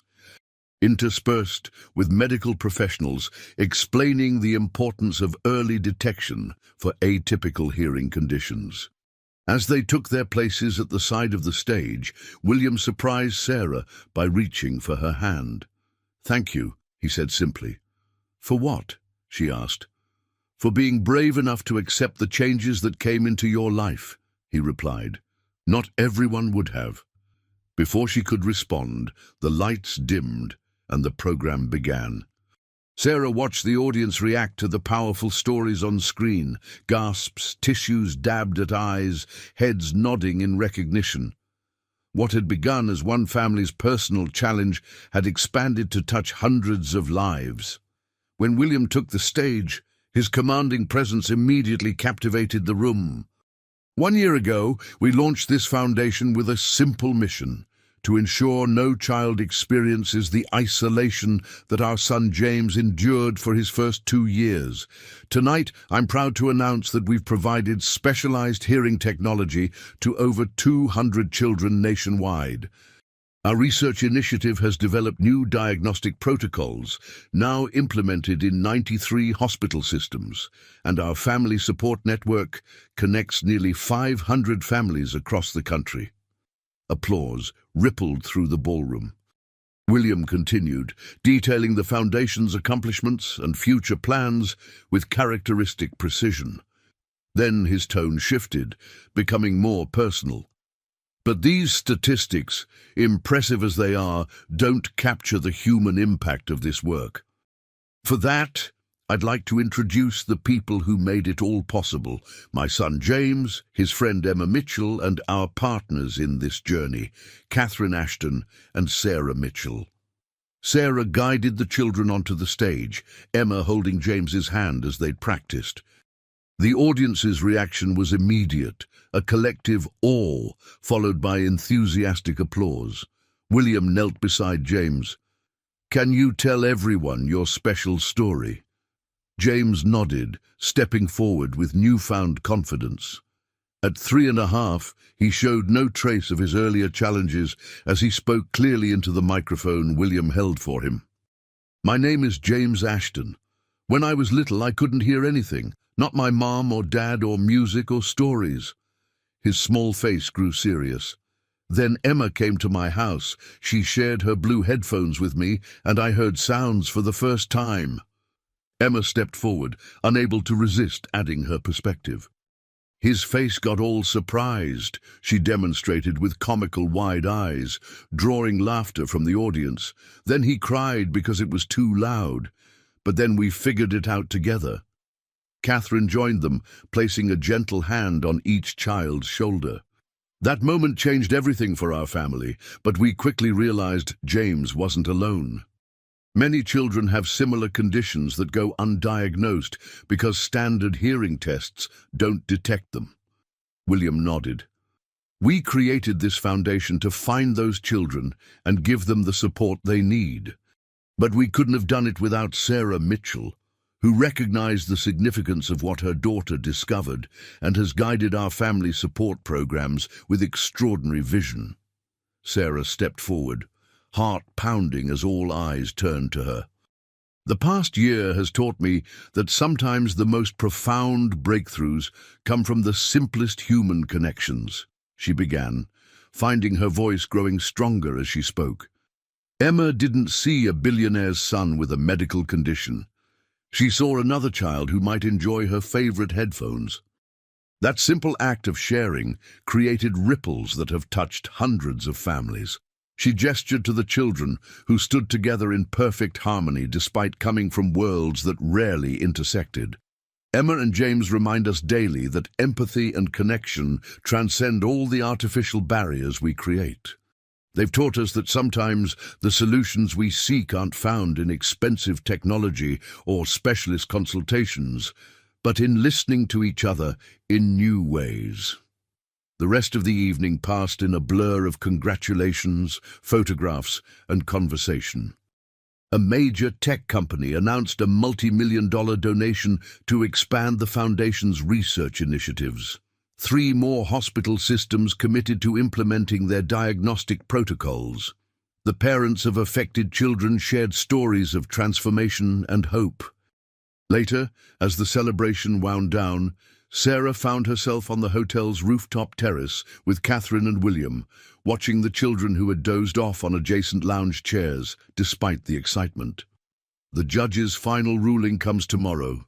interspersed with medical professionals explaining the importance of early detection for atypical hearing conditions. As they took their places at the side of the stage, William surprised Sarah by reaching for her hand. "Thank you," he said simply. "For what?" she asked. "For being brave enough to accept the changes that came into your life," he replied. "Not everyone would have." Before she could respond, the lights dimmed and the program began. Sarah watched the audience react to the powerful stories on screen, gasps, tissues dabbed at eyes, heads nodding in recognition. What had begun as one family's personal challenge had expanded to touch hundreds of lives. When William took the stage, his commanding presence immediately captivated the room. 1 year ago, we launched this foundation with a simple mission: to ensure no child experiences the isolation that our son James endured for his first 2 years. Tonight, I'm proud to announce that we've provided specialized hearing technology to over 200 children nationwide. Our research initiative has developed new diagnostic protocols, now implemented in 93 hospital systems, and our family support network connects nearly 500 families across the country. Applause rippled through the ballroom. William continued, detailing the Foundation's accomplishments and future plans with characteristic precision. Then his tone shifted, becoming more personal. "But these statistics, impressive as they are, don't capture the human impact of this work. For that, I'd like to introduce the people who made it all possible: my son James, his friend Emma Mitchell, and our partners in this journey, Catherine Ashton and Sarah Mitchell." Sarah guided the children onto the stage, Emma holding James's hand as they'd practiced. The audience's reaction was immediate, a collective awe, followed by enthusiastic applause. William knelt beside James. "Can you tell everyone your special story?" James nodded, stepping forward with newfound confidence. At 3.5, he showed no trace of his earlier challenges as he spoke clearly into the microphone William held for him. "My name is James Ashton. When I was little, I couldn't hear anything, not my mom or dad or music or stories." His small face grew serious. "Then Emma came to my house. She shared her blue headphones with me, and I heard sounds for the first time." Emma stepped forward, unable to resist adding her perspective. His face got all surprised, she demonstrated with comical wide eyes, drawing laughter from the audience. Then he cried because it was too loud. But then we figured it out together. Catherine joined them, placing a gentle hand on each child's shoulder. That moment changed everything for our family, but we quickly realized James wasn't alone. Many children have similar conditions that go undiagnosed because standard hearing tests don't detect them. William nodded. We created this foundation to find those children and give them the support they need. But we couldn't have done it without Sarah Mitchell, who recognized the significance of what her daughter discovered and has guided our family support programs with extraordinary vision. Sarah stepped forward, heart pounding as all eyes turned to her. The past year has taught me that sometimes the most profound breakthroughs come from the simplest human connections, she began, finding her voice growing stronger as she spoke. Emma didn't see a billionaire's son with a medical condition. She saw another child who might enjoy her favorite headphones. That simple act of sharing created ripples that have touched hundreds of families. She gestured to the children, who stood together in perfect harmony despite coming from worlds that rarely intersected. Emma and James remind us daily that empathy and connection transcend all the artificial barriers we create. They've taught us that sometimes the solutions we seek aren't found in expensive technology or specialist consultations, but in listening to each other in new ways. The rest of the evening passed in a blur of congratulations, photographs, and conversation. A major tech company announced a multi-million-dollar donation to expand the foundation's research initiatives. 3 more hospital systems committed to implementing their diagnostic protocols. The parents of affected children shared stories of transformation and hope. Later, as the celebration wound down, Sarah found herself on the hotel's rooftop terrace with Catherine and William, watching the children who had dozed off on adjacent lounge chairs, despite the excitement. "The judge's final ruling comes tomorrow,"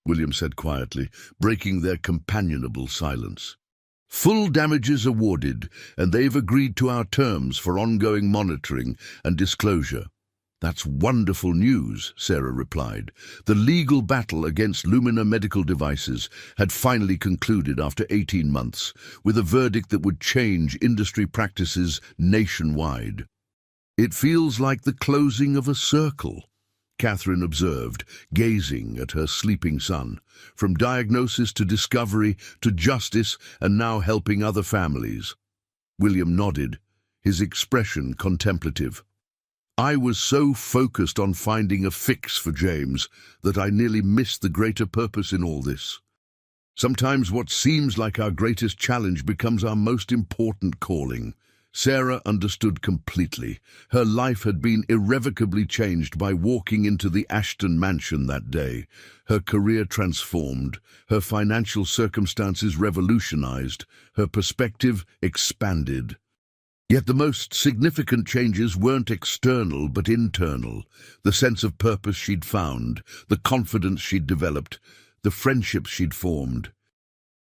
William said quietly, breaking their companionable silence. "Full damages awarded, and they've agreed to our terms for ongoing monitoring and disclosure." "That's wonderful news," Sarah replied. The legal battle against Lumina Medical Devices had finally concluded after 18 months, with a verdict that would change industry practices nationwide. "It feels like the closing of a circle," Catherine observed, gazing at her sleeping son. "From diagnosis to discovery to justice, and now helping other families." William nodded, his expression contemplative. "I was so focused on finding a fix for James that I nearly missed the greater purpose in all this. Sometimes what seems like our greatest challenge becomes our most important calling." Sarah understood completely. Her life had been irrevocably changed by walking into the Ashton mansion that day. Her career transformed, her financial circumstances revolutionized, her perspective expanded. Yet the most significant changes weren't external but internal. The sense of purpose she'd found, the confidence she'd developed, the friendships she'd formed.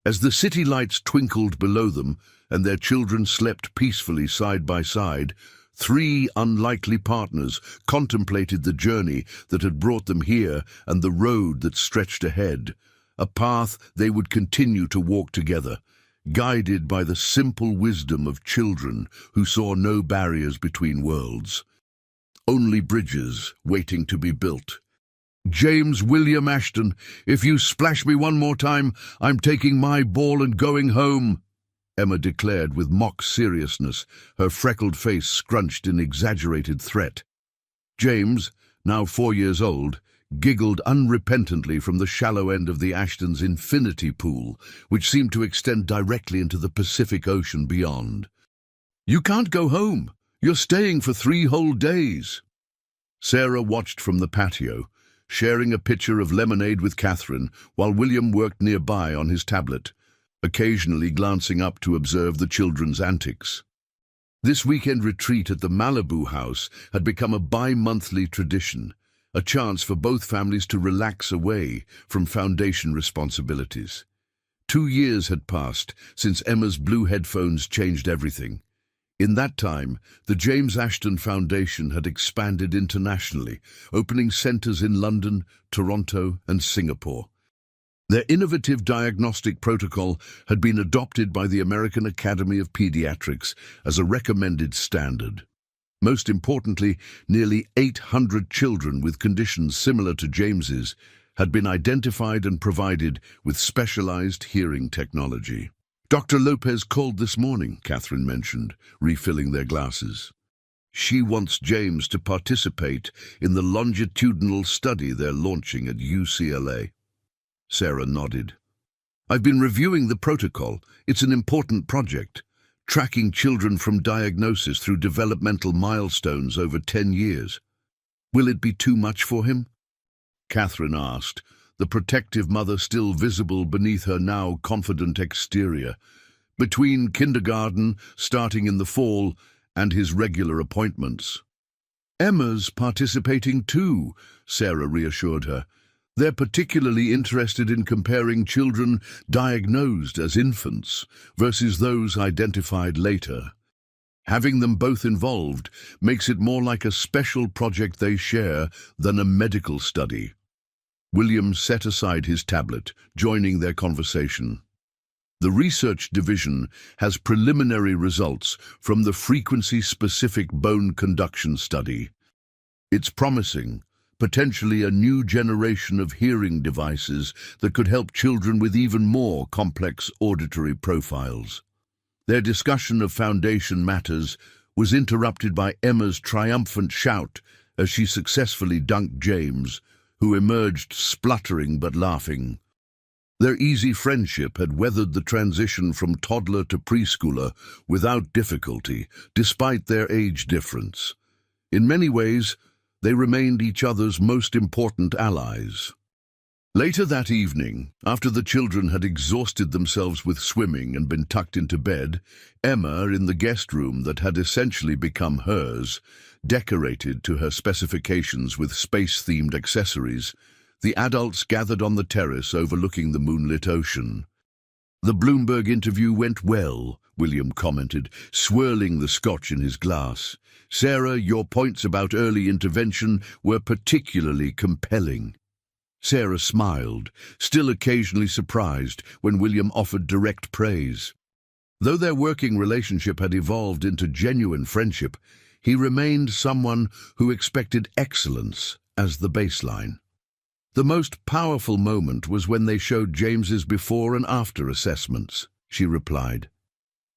As the city lights twinkled below them and their children slept peacefully side by side, 3 unlikely partners contemplated the journey that had brought them here and the road that stretched ahead, a path they would continue to walk together, guided by the simple wisdom of children who saw no barriers between worlds. Only bridges waiting to be built. "James William Ashton, if you splash me one more time, I'm taking my ball and going home," Emma declared with mock seriousness, her freckled face scrunched in exaggerated threat. James, now 4 years old, giggled unrepentantly from the shallow end of the Ashtons' infinity pool, which seemed to extend directly into the Pacific Ocean beyond. "You can't go home. You're staying for 3 whole days." Sarah watched from the patio, sharing a pitcher of lemonade with Catherine, while William worked nearby on his tablet, occasionally glancing up to observe the children's antics. This weekend retreat at the Malibu house had become a bi-monthly tradition, a chance for both families to relax away from foundation responsibilities. 2 years had passed since Emma's blue headphones changed everything. In that time, the James Ashton Foundation had expanded internationally, opening centers in London, Toronto, and Singapore. Their innovative diagnostic protocol had been adopted by the American Academy of Pediatrics as a recommended standard. Most importantly, nearly 800 children with conditions similar to James's had been identified and provided with specialized hearing technology. Dr. Lopez called this morning, Catherine mentioned, refilling their glasses. She wants James to participate in the longitudinal study they're launching at UCLA. Sarah nodded. I've been reviewing the protocol. It's an important project, tracking children from diagnosis through developmental milestones over 10 years. Will it be too much for him? Catherine asked, the protective mother still visible beneath her now confident exterior. Between kindergarten, starting in the fall, and his regular appointments. Emma's participating too, Sarah reassured her. They're particularly interested in comparing children diagnosed as infants versus those identified later. Having them both involved makes it more like a special project they share than a medical study. William set aside his tablet, joining their conversation. The research division has preliminary results from the frequency-specific bone conduction study. It's promising, potentially a new generation of hearing devices that could help children with even more complex auditory profiles. Their discussion of foundation matters was interrupted by Emma's triumphant shout as she successfully dunked James, who emerged spluttering but laughing. Their easy friendship had weathered the transition from toddler to preschooler without difficulty, despite their age difference. In many ways, they remained each other's most important allies. Later that evening, after the children had exhausted themselves with swimming and been tucked into bed, Emma, in the guest room that had essentially become hers, decorated to her specifications with space-themed accessories, the adults gathered on the terrace overlooking the moonlit ocean. The Bloomberg interview went well, William commented, swirling the scotch in his glass. Sarah, your points about early intervention were particularly compelling. Sarah smiled, still occasionally surprised when William offered direct praise. Though their working relationship had evolved into genuine friendship, he remained someone who expected excellence as the baseline. The most powerful moment was when they showed James's before and after assessments, she replied.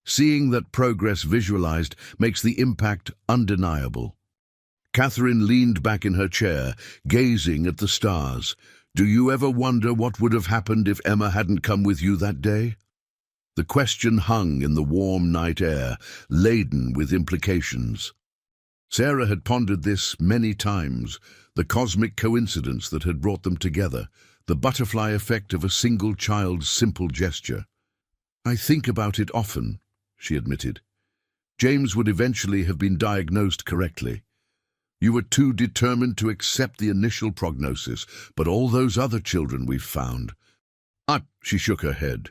Seeing that progress visualized makes the impact undeniable. Catherine leaned back in her chair, gazing at the stars. Do you ever wonder what would have happened if Emma hadn't come with you that day? The question hung in the warm night air, laden with implications. Sarah had pondered this many times, the cosmic coincidence that had brought them together, the butterfly effect of a single child's simple gesture. I think about it often, she admitted. James would eventually have been diagnosed correctly. You were too determined to accept the initial prognosis, but all those other children we've found. She shook her head.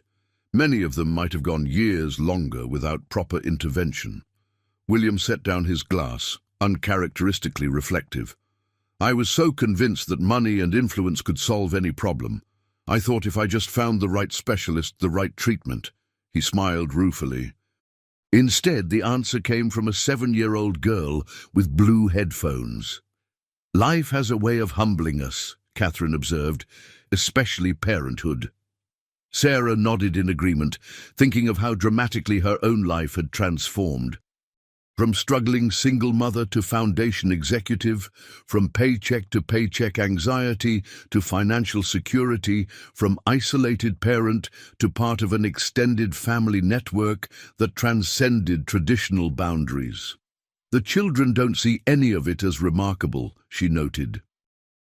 Many of them might have gone years longer without proper intervention. William set down his glass, uncharacteristically reflective. I was so convinced that money and influence could solve any problem. I thought if I just found the right specialist, the right treatment. He smiled ruefully. Instead, the answer came from a 7-year-old girl with blue headphones. Life has a way of humbling us, Catherine observed, especially parenthood. Sarah nodded in agreement, thinking of how dramatically her own life had transformed. From struggling single mother to foundation executive, from paycheck to paycheck anxiety to financial security, from isolated parent to part of an extended family network that transcended traditional boundaries. The children don't see any of it as remarkable, she noted.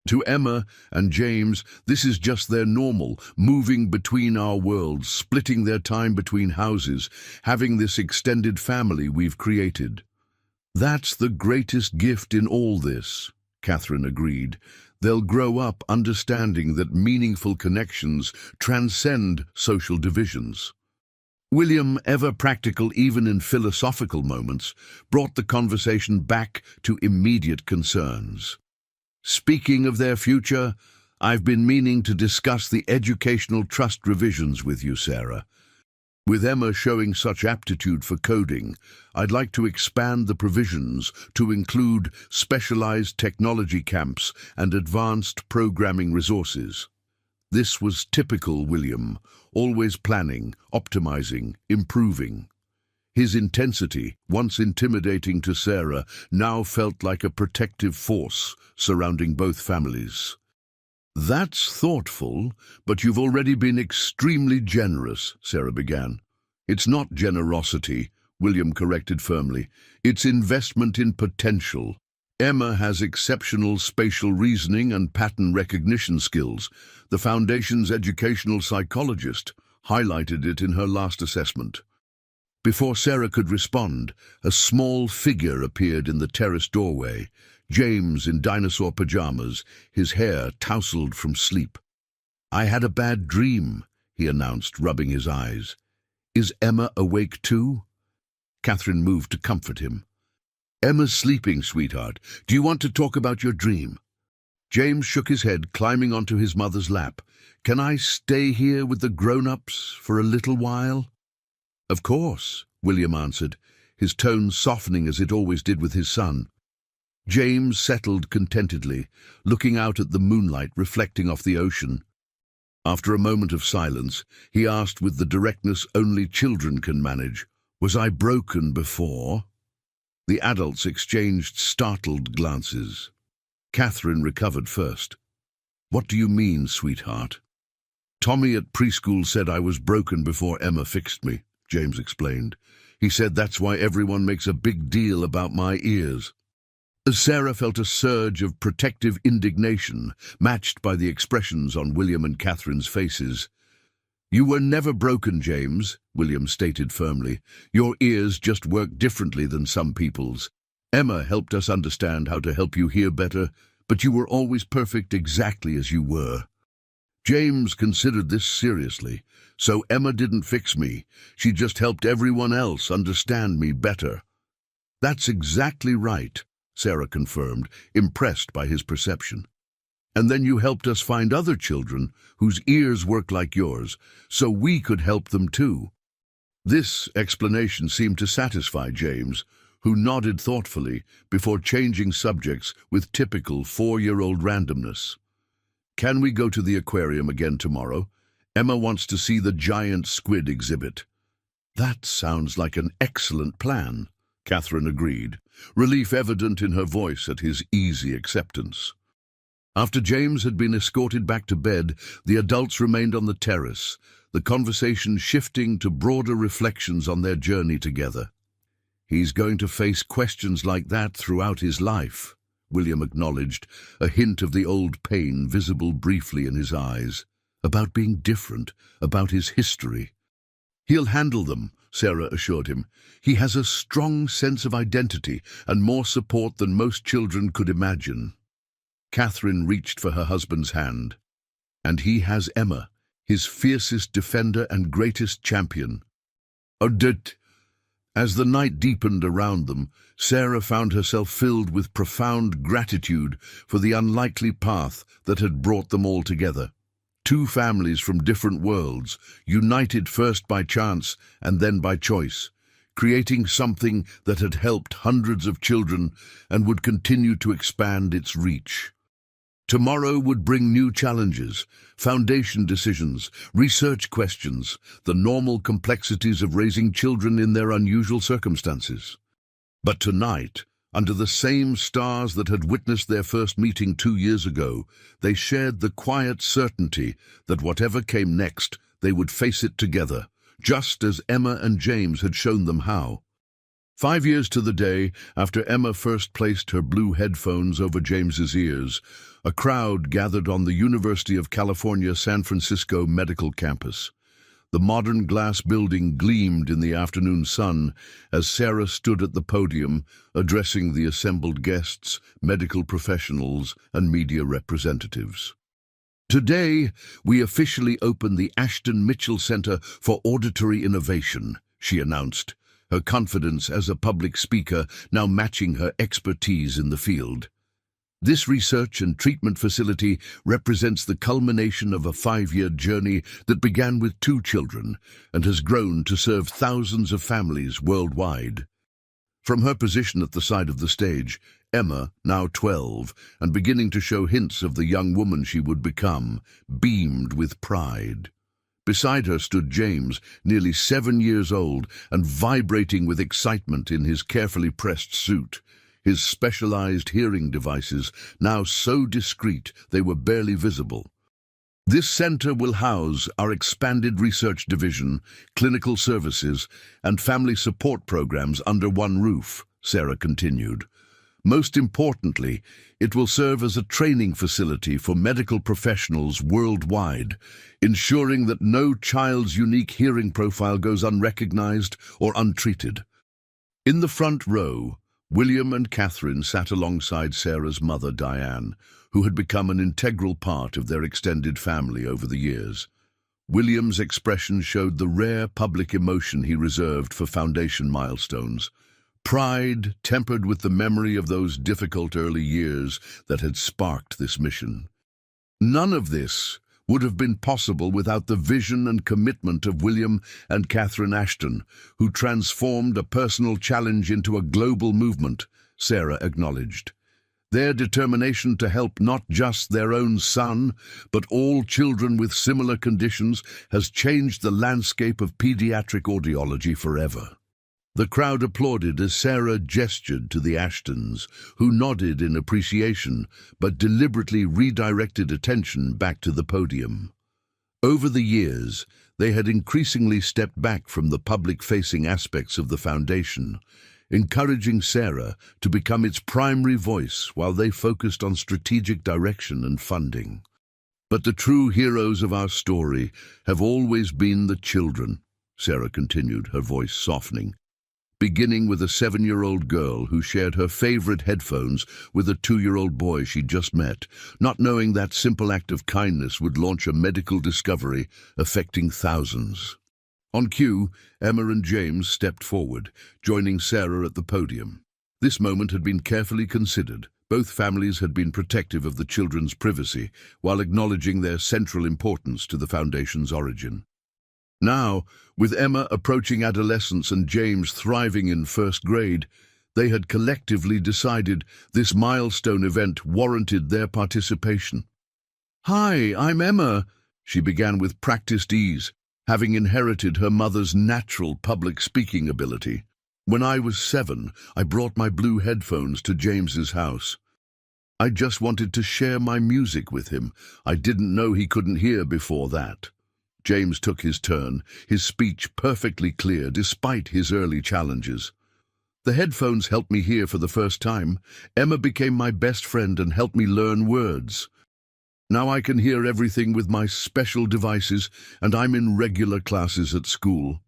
To Emma and James, this is just their normal, moving between our worlds, splitting their time between houses, having this extended family we've created. That's the greatest gift in all this, Catherine agreed. They'll grow up understanding that meaningful connections transcend social divisions. William, ever practical even in philosophical moments, brought the conversation back to immediate concerns. Speaking of their future, I've been meaning to discuss the educational trust revisions with you, Sarah. With Emma showing such aptitude for coding, I'd like to expand the provisions to include specialized technology camps and advanced programming resources. This was typical William, always planning, optimizing, improving. His intensity, once intimidating to Sarah, now felt like a protective force surrounding both families. "That's thoughtful, but you've already been extremely generous," Sarah began. "It's not generosity," William corrected firmly. "It's investment in potential. Emma has exceptional spatial reasoning and pattern recognition skills. The Foundation's educational psychologist highlighted it in her last assessment." Before Sarah could respond, a small figure appeared in the terrace doorway, James in dinosaur pajamas, his hair tousled from sleep. "I had a bad dream," he announced, rubbing his eyes. "Is Emma awake too?" Catherine moved to comfort him. "Emma's sleeping, sweetheart. Do you want to talk about your dream?" James shook his head, climbing onto his mother's lap. "Can I stay here with the grown-ups for a little while?" "Of course," William answered, his tone softening as it always did with his son. James settled contentedly, looking out at the moonlight reflecting off the ocean. After a moment of silence, he asked with the directness only children can manage, "Was I broken before?" The adults exchanged startled glances. Catherine recovered first. "What do you mean, sweetheart?" "Tommy at preschool said I was broken before Emma fixed me," James explained. "He said that's why everyone makes a big deal about my ears." Sarah felt a surge of protective indignation, matched by the expressions on William and Catherine's faces. "You were never broken, James," William stated firmly. "Your ears just work differently than some people's. Emma helped us understand how to help you hear better, but you were always perfect exactly as you were." James considered this seriously. "So Emma didn't fix me. She just helped everyone else understand me better." "That's exactly right," Sarah confirmed, impressed by his perception. "And then you helped us find other children whose ears work like yours, so we could help them too." This explanation seemed to satisfy James, who nodded thoughtfully before changing subjects with typical 4-year-old randomness. "Can we go to the aquarium again tomorrow? Emma wants to see the giant squid exhibit." "That sounds like an excellent plan," Catherine agreed, relief evident in her voice at his easy acceptance. After James had been escorted back to bed, the adults remained on the terrace, the conversation shifting to broader reflections on their journey together. "He's going to face questions like that throughout his life," William acknowledged, a hint of the old pain visible briefly in his eyes. "About being different, about his history." "He'll handle them," Sarah assured him. "He has a strong sense of identity and more support than most children could imagine." Catherine reached for her husband's hand. "And he has Emma, his fiercest defender and greatest champion." As the night deepened around them, Sarah found herself filled with profound gratitude for the unlikely path that had brought them all together. Two families from different worlds, united first by chance and then by choice, creating something that had helped hundreds of children and would continue to expand its reach. Tomorrow would bring new challenges, foundation decisions, research questions, the normal complexities of raising children in their unusual circumstances. But tonight, under the same stars that had witnessed their first meeting 2 years ago, they shared the quiet certainty that whatever came next, they would face it together, just as Emma and James had shown them how. 5 years to the day after Emma first placed her blue headphones over James's ears, a crowd gathered on the University of California, San Francisco medical campus. The modern glass building gleamed in the afternoon sun as Sarah stood at the podium addressing the assembled guests, medical professionals, and media representatives. "Today, we officially open the Ashton Mitchell Center for Auditory Innovation," she announced, her confidence as a public speaker now matching her expertise in the field. This research and treatment facility represents the culmination of a 5-year journey that began with 2 children and has grown to serve thousands of families worldwide. From her position at the side of the stage, Emma, now 12, and beginning to show hints of the young woman she would become, beamed with pride. Beside her stood James, nearly 7 years old and vibrating with excitement in his carefully pressed suit, his specialized hearing devices now so discreet they were barely visible. "This center will house our expanded research division, clinical services, and family support programs under one roof," Sarah continued. "Most importantly, it will serve as a training facility for medical professionals worldwide, ensuring that no child's unique hearing profile goes unrecognized or untreated." In the front row, William and Catherine sat alongside Sarah's mother, Diane, who had become an integral part of their extended family over the years. William's expression showed the rare public emotion he reserved for foundation milestones, pride tempered with the memory of those difficult early years that had sparked this mission. None of this would have been possible without the vision and commitment of William and Catherine Ashton, who transformed a personal challenge into a global movement, Sarah acknowledged. Their determination to help not just their own son, but all children with similar conditions has changed the landscape of pediatric audiology forever. The crowd applauded as Sarah gestured to the Ashtons, who nodded in appreciation but deliberately redirected attention back to the podium. Over the years, they had increasingly stepped back from the public-facing aspects of the foundation, encouraging Sarah to become its primary voice while they focused on strategic direction and funding. "But the true heroes of our story have always been the children," Sarah continued, her voice softening, beginning with a 7-year-old girl who shared her favorite headphones with a 2-year-old boy she'd just met, not knowing that simple act of kindness would launch a medical discovery affecting thousands. On cue, Emma and James stepped forward, joining Sarah at the podium. This moment had been carefully considered. Both families had been protective of the children's privacy, while acknowledging their central importance to the Foundation's origin. Now, with Emma approaching adolescence and James thriving in 1st grade, they had collectively decided this milestone event warranted their participation. "Hi, I'm Emma," she began with practiced ease, having inherited her mother's natural public speaking ability. "When I was 7, I brought my blue headphones to James's house. I just wanted to share my music with him. I didn't know he couldn't hear before that." James took his turn, his speech perfectly clear despite his early challenges. "The headphones helped me hear for the first time. Emma became my best friend and helped me learn words. Now I can hear everything with my special devices, and I'm in regular classes at school."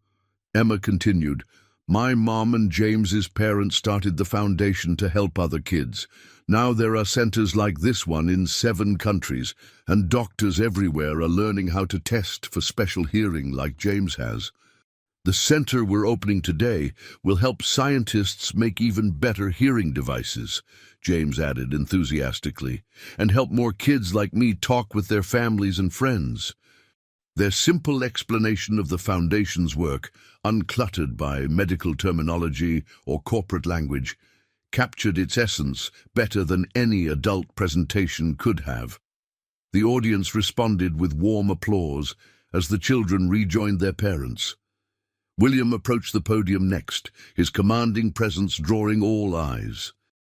Emma continued, "My mom and James's parents started the foundation to help other kids. Now there are centers like this one in 7 countries, and doctors everywhere are learning how to test for special hearing like James has. The center we're opening today will help scientists make even better hearing devices," James added enthusiastically, "and help more kids like me talk with their families and friends." Their simple explanation of the Foundation's work, uncluttered by medical terminology or corporate language, captured its essence better than any adult presentation could have. The audience responded with warm applause as the children rejoined their parents. William approached the podium next, his commanding presence drawing all eyes.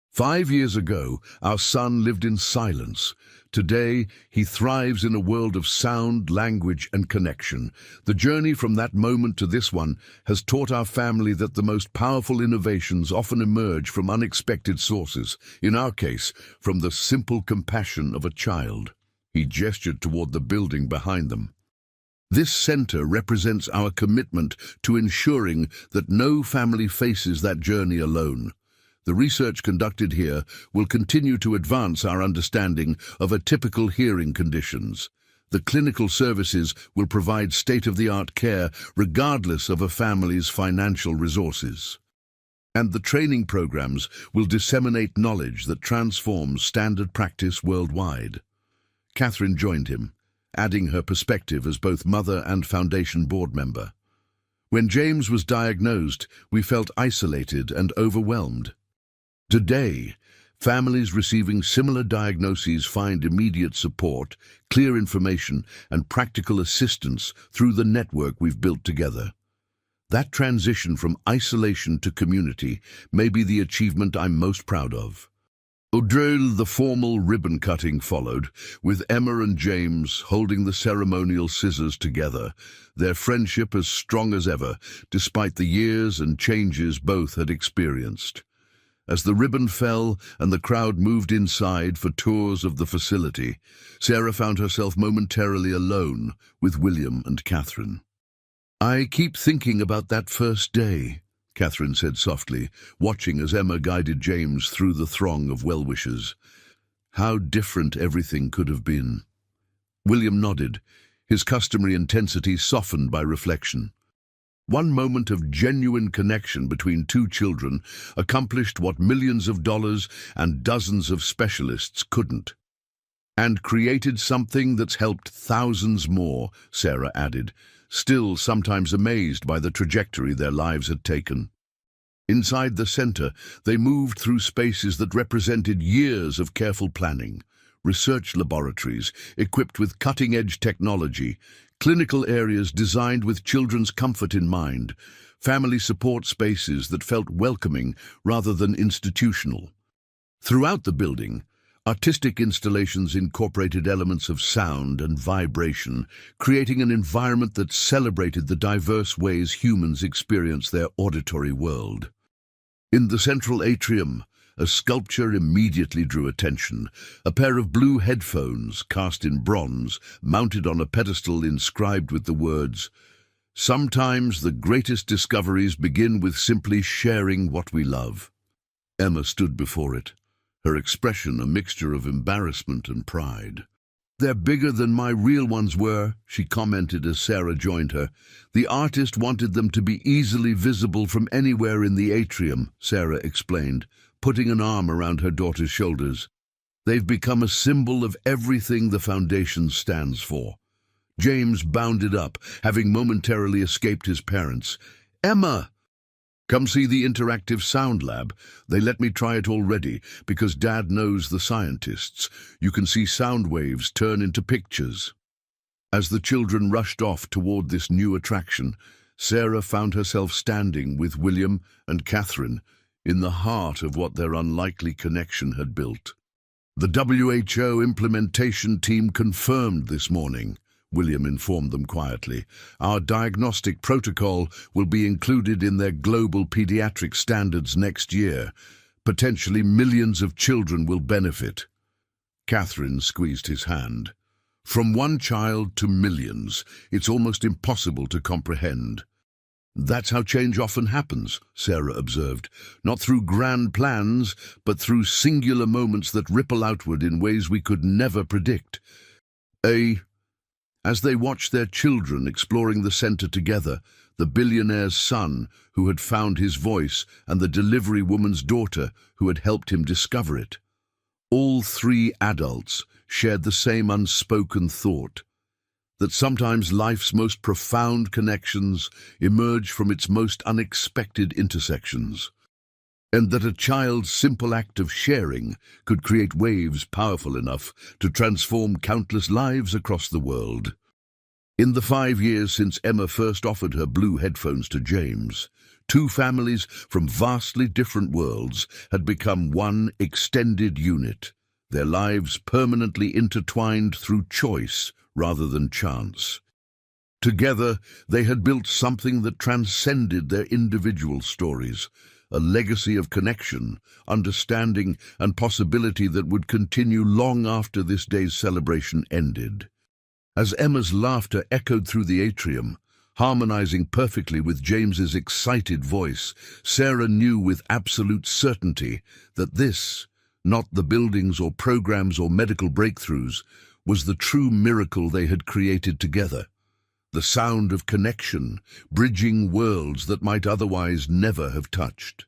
5 years ago, our son lived in silence. Today, he thrives in a world of sound, language, and connection. The journey from that moment to this one has taught our family that the most powerful innovations often emerge from unexpected sources, in our case, from the simple compassion of a child. He gestured toward the building behind them. This center represents our commitment to ensuring that no family faces that journey alone. The research conducted here will continue to advance our understanding of atypical hearing conditions. The clinical services will provide state-of-the-art care regardless of a family's financial resources. And the training programs will disseminate knowledge that transforms standard practice worldwide. Catherine joined him, adding her perspective as both mother and Foundation board member. When James was diagnosed, we felt isolated and overwhelmed. Today, families receiving similar diagnoses find immediate support, clear information, and practical assistance through the network we've built together. That transition from isolation to community may be the achievement I'm most proud of. The formal ribbon cutting followed, with Emma and James holding the ceremonial scissors together, their friendship as strong as ever, despite the years and changes both had experienced. As the ribbon fell and the crowd moved inside for tours of the facility, Sarah found herself momentarily alone with William and Catherine. "I keep thinking about that first day," Catherine said softly, watching as Emma guided James through the throng of well-wishers. "How different everything could have been." William nodded, his customary intensity softened by reflection. One moment of genuine connection between two children accomplished what millions of dollars and dozens of specialists couldn't. "And created something that's helped thousands more," Sarah added, still sometimes amazed by the trajectory their lives had taken. Inside the center, they moved through spaces that represented years of careful planning. Research laboratories equipped with cutting-edge technology, clinical areas designed with children's comfort in mind, family support spaces that felt welcoming rather than institutional. Throughout the building, artistic installations incorporated elements of sound and vibration, creating an environment that celebrated the diverse ways humans experience their auditory world. In the central atrium, a sculpture immediately drew attention, a pair of blue headphones cast in bronze, mounted on a pedestal inscribed with the words, "Sometimes the greatest discoveries begin with simply sharing what we love." Emma stood before it, her expression a mixture of embarrassment and pride. "They're bigger than my real ones were," she commented as Sarah joined her. "The artist wanted them to be easily visible from anywhere in the atrium," Sarah explained, putting an arm around her daughter's shoulders. "They've become a symbol of everything the Foundation stands for." James bounded up, having momentarily escaped his parents. "Emma! Come see the interactive sound lab. They let me try it already, because Dad knows the scientists. You can see sound waves turn into pictures." As the children rushed off toward this new attraction, Sarah found herself standing with William and Catherine in the heart of what their unlikely connection had built. "The WHO implementation team confirmed this morning," William informed them quietly. "Our diagnostic protocol will be included in their global pediatric standards next year. Potentially millions of children will benefit." Catherine squeezed his hand. "From one child to millions, it's almost impossible to comprehend." "That's how change often happens," Sarah observed. "Not through grand plans, but through singular moments that ripple outward in ways we could never predict." As they watched their children exploring the center together, the billionaire's son, who had found his voice, and the delivery woman's daughter, who had helped him discover it. All three adults shared the same unspoken thought, that sometimes life's most profound connections emerge from its most unexpected intersections, and that a child's simple act of sharing could create waves powerful enough to transform countless lives across the world. In the 5 years since Emma first offered her blue headphones to James, two families from vastly different worlds had become one extended unit, their lives permanently intertwined through choice rather than chance. Together, they had built something that transcended their individual stories, a legacy of connection, understanding, and possibility that would continue long after this day's celebration ended. As Emma's laughter echoed through the atrium, harmonizing perfectly with James's excited voice, Sarah knew with absolute certainty that this, not the buildings or programs or medical breakthroughs, was the true miracle they had created together. The sound of connection, bridging worlds that might otherwise never have touched.